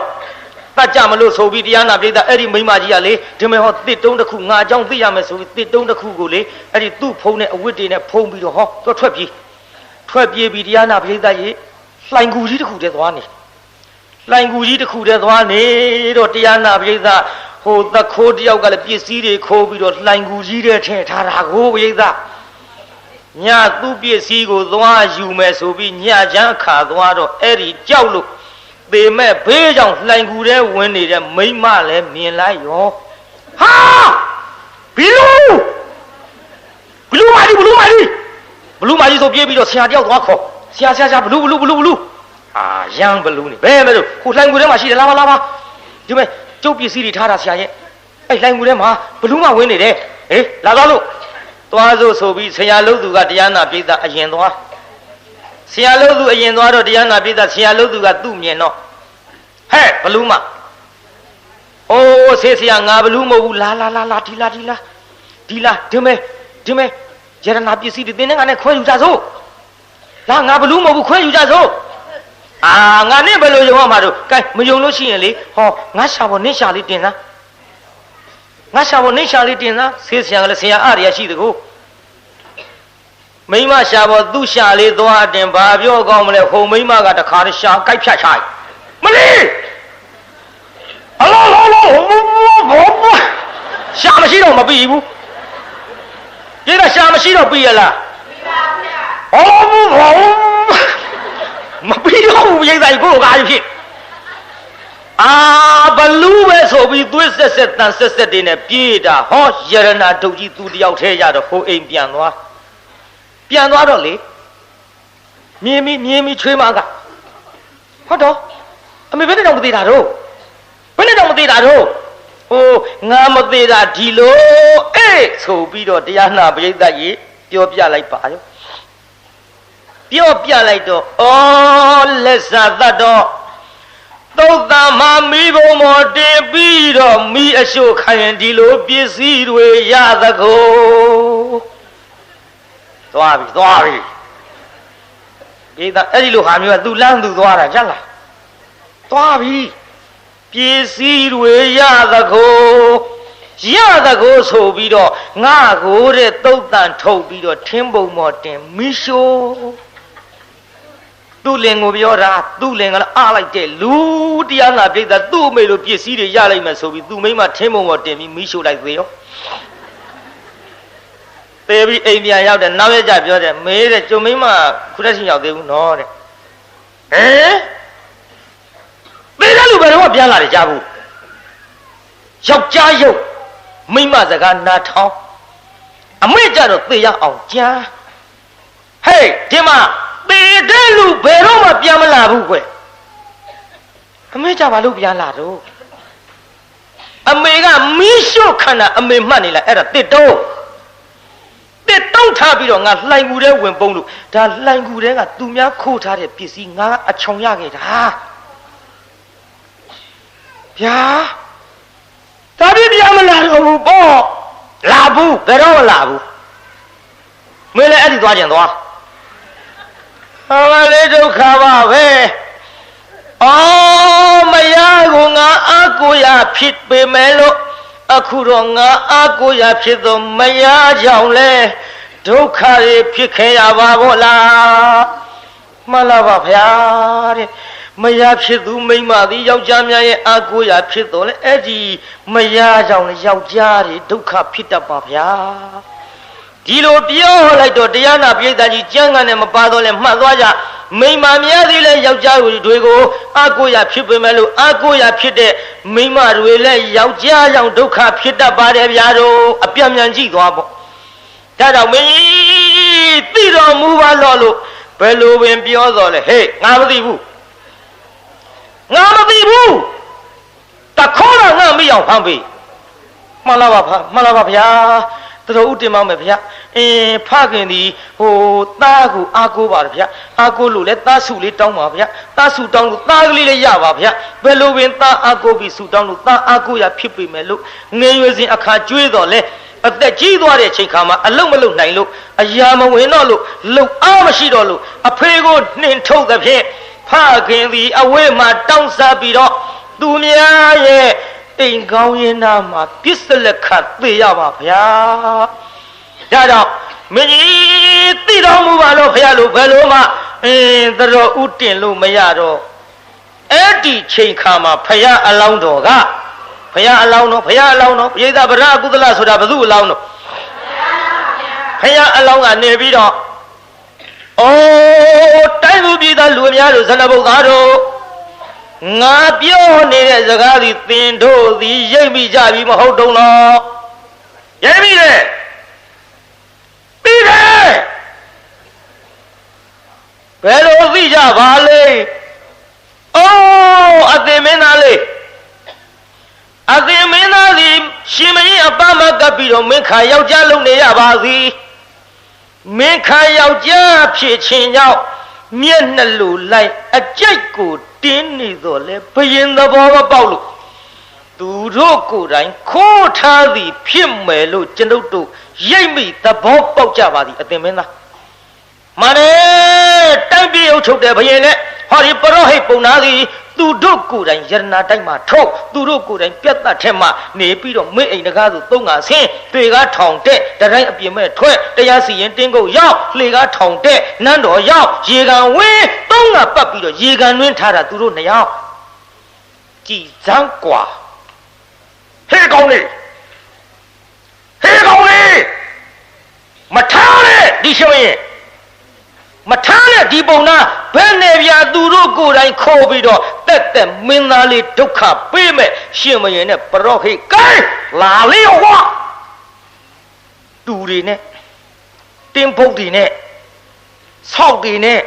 ဆိုပြီးတရားနာပြီးသားအဲ့ဒီမိမကြီးကလေဒီမဲ့ဟောတစ်တုံးတစ်ခုငါအကြောင်းသိရမယ်ဆိုပြီးတစ်တုံးတစ်ခုကိုလေအဲ့ဒီသူ့ဖုံးနဲ့အဝတ်တွေနဲ့ဖုံးပြီးတော့ဟောသူထွက်ပြေးပြီးတရားနာပြီးသားရေလှိုင်ကူကြီးတစ်ခုတည်းသွားနေတော့တရားနာပြီးသားဟိုသခိုးတယောက်ကလည်းပစ္စည်းတွေခိုးပြီးတော့လှိုင်ကူကြီးထဲထည့်ထားတာကိုပြီးသားညသူ့ပစ္စည်းကိုသွားယူမယ်ဆိုပြီးညချမ်းခါသွားတော့အဲ့ဒီကြောက်လို့ပေမဲ့ဘေးကြောင့်လှိုင်ကူထဲဝင်နေတဲ့မိမလည်းမြင်လိုက်ရောဟာဘလူးမာကြီးဆိုပြေးပြီးတော့ဆရာတယောက်သွားခေါ်ဆရာဘလူးအာရန်ဘလူးနေဘယ်မဲ့လို့ဟိုလှိုင်ကူထဲမှာရှိတယ်လာပါဒီမဲ့ကျုပ်ပစ္စည်းတွေထားတာဆရာရဲ့အဲ့လှိုင်ကူထဲမှာဘလူးမဝင်နေတယ်ဟေးလာသွားစို့ဆိုပြီးဆရာလို့သူကတရားနာပိဿအရင်သွားဆရာလို့သူအရင်သွားတော့တရားနာပိဿဆရာလို့သူကသူ့မြင်တော့ဟဲ့ဘလူးမအိုးဆေးဆရာငါဘလူးမဟုတ်ဘူးလာဒီလားဒီမဲ့ရတနာပစ္စည်းတွေသင်နဲ့ငါနဲ့ခွဲယူကြစို့လာငါဘလူးမဟုတ်ဘူးခွဲယူကြစို့အာငါနဲ့ဘယ်လိုယုံရမှာတော့ကဲမယုံလို့ရှိရင်လေဟောငါရှာဖို့နင့်ရှာလေးတင်သားဆေးဆရာကလည်းဆရာအားရရှိတကူမိမရှာဖို့သူ့ရှာလေးသွားတင်ဘာပြောကောင်းမလဲဟိုမိမကတခါတည်းရှာကြိုက်ဖြတ်ချိုက်မလေးအလောဘောရှာမရှိတော့မပြီးဘူးဒီကရှာမရှိတော့ပြီးရလားပြီးပါဗျာမပြီးတော့ဘူးရိတ်တိုင်းကိုကားဖြစ်အာဘလူးပဲဆိုပြီးသွေးဆက်တန်ဆက်တွေနဲ့ပြေးတာဟောရတနာဒုတ်ကြီးသူတယောက်ထဲရတော့ဟိုအိမ်ပြန်သွားတော့လေမြင်းမီချွေးမကဟုတ်တော့အမေဘယ်နဲ့တော့မသေးတာတော့ဟိုငါမသေးတာဒီလိုဆိုပြီးတော့တရားနာပရိသတ်ကြီးပြောပြလိုက်ပါရောပြောပြလိုက်တော့လက်စားသတ်တော့သုတ်တံမမီးဘုံမော်တင်ပြီးတော့မီးအရှို့ခိုင်ဒီလိုပစ္စည်းတွေရသကိုသွားပြီဒီသားအဲ့ဒီလိုဟာမျိုးကသူလမ်းသူသွားတာကြလားသွားပြီပစ္စည်းတွေရသကိုဆိုပြီးတော့ငါကိုတဲ့သုတ်တံထုတ်ပြီးတော့ထင်းပုံမော်တင်မီးရှို့သူ့လင်ကိုပြောတာသူ့လင်ကလည်းအားလိုက်တဲ့လူတရားနာပြိတ္တာသူ့အမေလိုပစ္စည်းတွေရလိုက်မယ်ဆိုပြီးသူ့မိမထင်းပုံပေါ်တင်ပြီးမီးရှို့လိုက်သေးရောသေပြီးအိမ်ပြန်ရောက်တယ်နောက်ရကြပြောတယ်မေးတဲ့ကျုံမိမခုတည်းချင်းရောက်သေးဘူးနော်တဲ့သေတဲ့လူဘယ်တော့မှပြန်လာတယ်ကြားဘူးယောက်ျားရုပ်မိမစကားနာထောင်းအမေကြတော့သေရအောင်ကြမ်းဟေးဒီမှာသေတဲ့လူဘယ်တော့မှပြန်မလာဘူးကွအမေကြပါလို့ပြန်လာတော့အမေကမီးရှို့ခန္ဓာအမေမှတ်နေလားအဲ့ဒါတစ်တုံးထားပြီးတော့ငါလှိုင်ကူထဲဝင်ပုံးလို့ဒါလှိုင်ကူထဲကသူများခိုးထားတဲ့ပစ္စည်းငါအချောင်ရခဲ့တာဗျာဒါပြပြန်မလာတော့ဘူးပေါ့လာဘူးဘယ်တော့လာဘူးမင်းလည်းအဲ့ဒီသွားကြင်သွားဟာလေဒုက္ခပါပဲမရကိုငါအာကိုရဖြစ်ပေမဲ့လို့အခုတော့ငါအာကိုရဖြစ်တော့မရကြောင်လဲဒုက္ခတွေဖြစ်ခဲ့ရပါဘောလားမှန်လားပါဗျာတဲ့မရဖြစ်သူမိမသည်ယောက်ျားများရဲ့အာကိုရဖြစ်တော့လေအဲ့ဒီမရကြောင်ယောက်ျားတွေဒုက္ခဖြစ်တတ်ပါဗျာဒီလိုပြောလိုက်တော့တရားနာပရိသတ်ကြီးကျမ်းဂန်နဲ့မပါတော့လဲမှတ်သွားကြ မိမများသေးလဲယောက်ျားတွေကိုအာကိုရဖြစ်ပေမဲ့လို့အာကိုရဖြစ်တဲ့မိမတွေလည်းယောက်ျားကြောင့်ဒုက္ခဖြစ်တတ်ပါတယ်ဗျာတို့အပြတ်မြန်ကြည့်သွားပေါ့ဒါကြောင့်မင်းသိတော်မူပါတော့လို့ဘယ်လိုပင်ပြောတော်လဲဟေးငါမသိဘူးငါမသိဘူးတခေါ်တော့ငါမရောက်ဖမ်းပြီမှန်လားပါမှန်လားပါဗျာတော်ဦးတင်မောင်းမယ်ဗျာဖခင်ဒီဟိုသားကိုအားကိုးပါတယ်ဗျာအားကိုးလို့လဲသားစုလေးတောင်းပါဗျာသားစုတောင်းလို့သားကလေးလည်းရပါဗျာဘယ်လိုပင်သားအားကိုးပြီးစုတောင်းလို့သားအားကိုးရဖြစ်ပေမဲ့လို့ငယ်ရွယ်စဉ်အခါကျွေးတော်လဲအသက်ကြီးသွားတဲ့ချိန်ခါမှာအလုံးမလုံးနိုင်လို့အရာမဝင်တော့လို့လုံအားမရှိတော့လို့အဖေကိုနှင်ထုတ်သဖြင့်ဖခင်ဒီအဝေးမှာတောင်းစားပြီးတော့သူများရဲ့အိမ်ကောင်းရင်နာမှာပြစ်စလက်ခတ်သိရပါဗျာဒါကြောင့်မင်းကြီးသိတော်မူပါလို့ဖခင်လို့ဘယ်လိုမှသတော်ဥတင်လို့မရတော့အဲ့ဒီချိန်ခါမှာဖခင်အလောင်းတော်ကဖခင်အလောင်းတော်ပရိသဗရကုသလဆိုတာဘု து အလောင်းတော်ဖခင်အလောင်းကနေပြီးတော့တိုင်းသူပြည်သားလူအများတို့ဇနဗုဒ္ဓတို့ငါပြောနေတဲ့စကားဒီသင်တို့သည်ရိပ်မိကြပြီမဟုတ်တုံးလားရိပ်မိတယ်ပြီးတယ်ဘယ်လိုသိကြပါလဲအသင်မင်းသားလေးအသင်မင်းသားသည်ရှင်မင်းအပမကပ်ပြီးတော့မင်းခါယောက်ျားလုံနေရပါသည်မင်းခါယောက်ျားဖြစ်ခြင်းကြောင့်မျက်နှလူလိုက်အကြိုက်ကိုတင်းနေတော့လေဘယင်သဘောမပေါက်လို့သူတို့ကိုယ်တိုင်ခိုးထားသည်ဖြစ်မယ်လို့ကျွန်ုပ်တို့ရိပ်မိသဘောပေါက်ကြပါသည်အသင်မင်းသားမနဲ့တိုက်ပြေအုပ်ချုပ်တဲ့ဘယင်နဲ့ဟောဒီပရောဟိတ်ပုံနာသည်သူတို့ကိုယ်တိုင်ယရနာတိုက်မှာထုတ်သူတို့ကိုယ်တိုင်ပြတ်တတ်ထဲမှာနေပြီးတော့မင်းအိမ်တကားဆိုသုံးငါဆင်းတွေကားထောင်တဲ့တတိုင်းအပြင်မဲ့ထွက်တရားစီရင်တင်းကုတ်ရောက်လှေကားထောင်တဲ့နန်းတော်ရောက်ရေကန်ဝင်းသုံးငါပတ်ပြီးတော့ရေကန်တွင်းထားတာသူတို့နှစ်ယောက်ကြည်စမ်းกว่าဟဲ့ကောင်းလေမထားနဲ့ဒီရှုံးရင်မထားနဲ့ဒီပုံနာဘယ်နဲ့ပြသူတို့ကိုယ်တိုင်ခေါ်ပြီးတော့တက်မင်းသားလေးဒုက္ခပေးမဲ့ရှင်မရင်နဲ့ပရောဟိတ်ကိုင်းလာလေဟောတူတွေနဲ့တင်းဖုတ်တွေနဲ့ဆောက်တွေနဲ့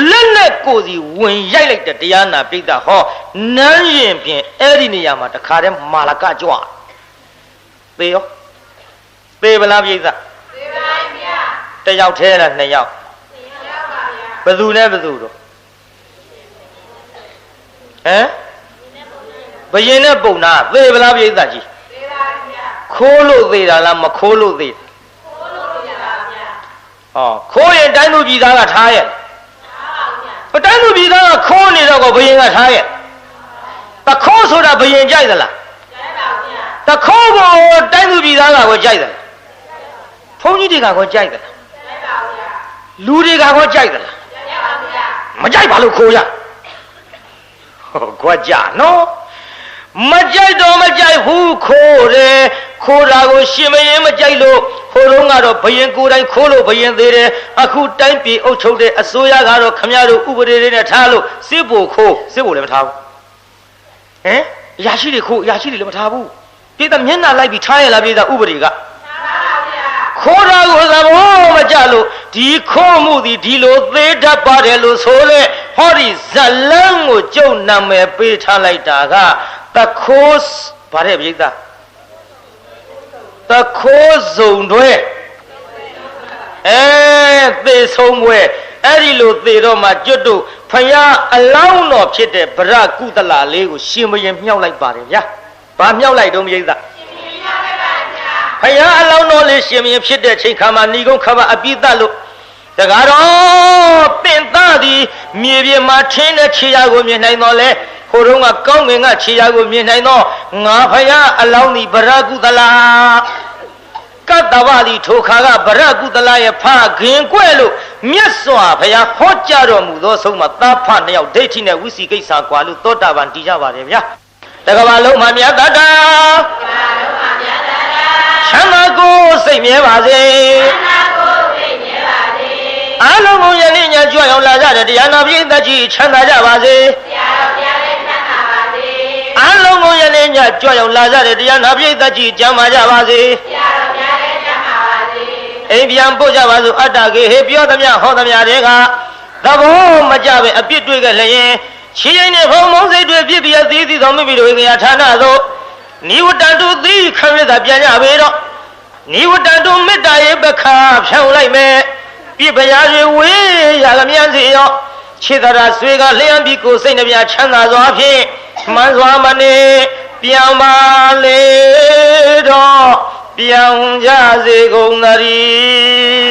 လက်နဲ့ကိုယ်စီဝင်ရိုက်လိုက်တဲ့တရားနာပိဋကဟောနန်းရင်ဖြင့်အဲ့ဒီနေရာမှာတခါတည်းမာလကကြွသေရောသေဗလားပိဋကသေပါဗျာတယောက်ထဲလားနှစ်ယောက်ဘယ်သူနဲ့ဘယ်သူတော့ဘယင်နဲ့ပုံနာသေဗလားပိဋကကြီးသေပါဗျာခိုးလို့သေတာလားမခိုးလို့သေတာခိုးလို့သေပါဗျာခိုးရင်တိုင်းသူပြည်သားကထားရဲ့ထားပါဗျာတိုင်းသူပြည်သားကခိုးနေတော့ကိုဘယင်ကထားရဲ့တခိုးဆိုတာဘယင်ကြိုက်သလားကြိုက်ပါဗျာတခိုးကိုတိုင်းသူပြည်သားကကိုကြိုက်သလားဘုန်းကြီးတွေကကိုကြိုက်သလားကြိုက်ပါဗျာလူတွေကကိုကြိုက်သလားကြိုက်ပါဗျာမကြိုက်ပါလို့ခိုးရခွက်ကြနော်မကြိုက်တော့မကြိုက်ဘူးခိုးတယ်ခိုးတာကိုရှင်မရင်မကြိုက်လို့ဟိုတုန်းကတော့ဘယင်ကိုယ်တိုင်ခိုးလို့ဘယင်သေးတယ်အခုတိုင်းပြည်အုပ်ချုပ်တဲ့အစိုးရကတော့ခမရတို့ဥပဒေတွေနဲ့ထားလို့စစ်ဘိုခိုးစစ်ဘိုလည်းမထားဘူးအရာရှိတွေခိုးအရာရှိတွေလည်းမထားဘူးပြည်သားမျက်နှာလိုက်ပြီးထားရလားပြည်သားဥပဒေကခိုးတာကိုသဘောမကျလို့ဒီခိုးမှုသည်ဒီလိုသေးတတ်ပါတယ်လို့ဆိုလေဟောဒီဇလန်းကိုကျုပ်နာမည်ပေးထားလိုက်တာကတခိုးဗါတဲ့ပြိဿတခိုးစုံတွေသေဆုံးွယ်အဲ့ဒီလိုသေတော့မှကျွတ်တို့ဖယားအလောင်းတော်ဖြစ်တဲ့ဗရကုသလလေးကိုရှင်မရင်မြောက်လိုက်ပါတယ်ဗျာဘာမြောက်လိုက်တော့ပြိဿဖယားအလောင်းတော်လေးရှင်မရင်ဖြစ်တဲ့ချိန်ခါမှာဏီကုန်းခမအပိသလို့တကားတော့ပင်သားသည်မြေပြင်မှာထင်းတဲ့ခြေရာကိုမြင်နိုင်တော့လေဟိုတုန်းကကောင်းငင်ကခြေရာကိုမြင်နိုင်တော့ငါဖယားအလောင်းသည်ဗရကုသလကတ္တဝတိထိုခါကဗရကုသလရဲ့ဖခင်ကွဲ့လို့မြတ်စွာဘုရားဟောကြားတော်မူသောဆုံးမှာသားဖနှစ်ယောက်ဒိဋ္ဌိနဲ့ဝိစီကိစ္စကွာလို့သောတာပန်တည်ကြပါတယ်ဗျာတကဘာလုံးမှာမြတ်တတာချမ်းသာကိုစိတ်မြဲပါစေအလုံးကိုယနေ့ည ညာကြွရောက်လာကြတဲ့တရားနာပရိသတ်ကြီးချမ်းသာကြပါစေအားလုံးကိုယနေ့ညကြွရောက်လာကြတဲ့တရားနာပရိသတ်ကြီးကျမ်းမာကြပါစေအိမ်ပြန်ပို့ကြပါစို့အတ္တကေဟေပြောသမျှဟောသမျှတွေကသဘောမကြပဲအပြစ်တွေ့ကြလျင်ချီရင်နဲ့ဘုံမုံစိတ်တွေပြစ်ပြသီးသီးသောမိမိတို့ငရာဌာနသို့နိဝတ္တတုသီခံရတာပြန်ကြပေတော့နိဝတ္တတုမေတ္တာရဲ့ပခါဖြောင်းလိုက်မယ်ပြစ်ပရာတွေဝေးရကမြန်စီရောခြေတရာဆွေကလျှံပြီးကိုစိတ်နှပြချမ်းသာစွာဖြင့်မှန်စွာမနေပြန်ပါလေတော့ပြောင်းကြစေကုန်သတည်း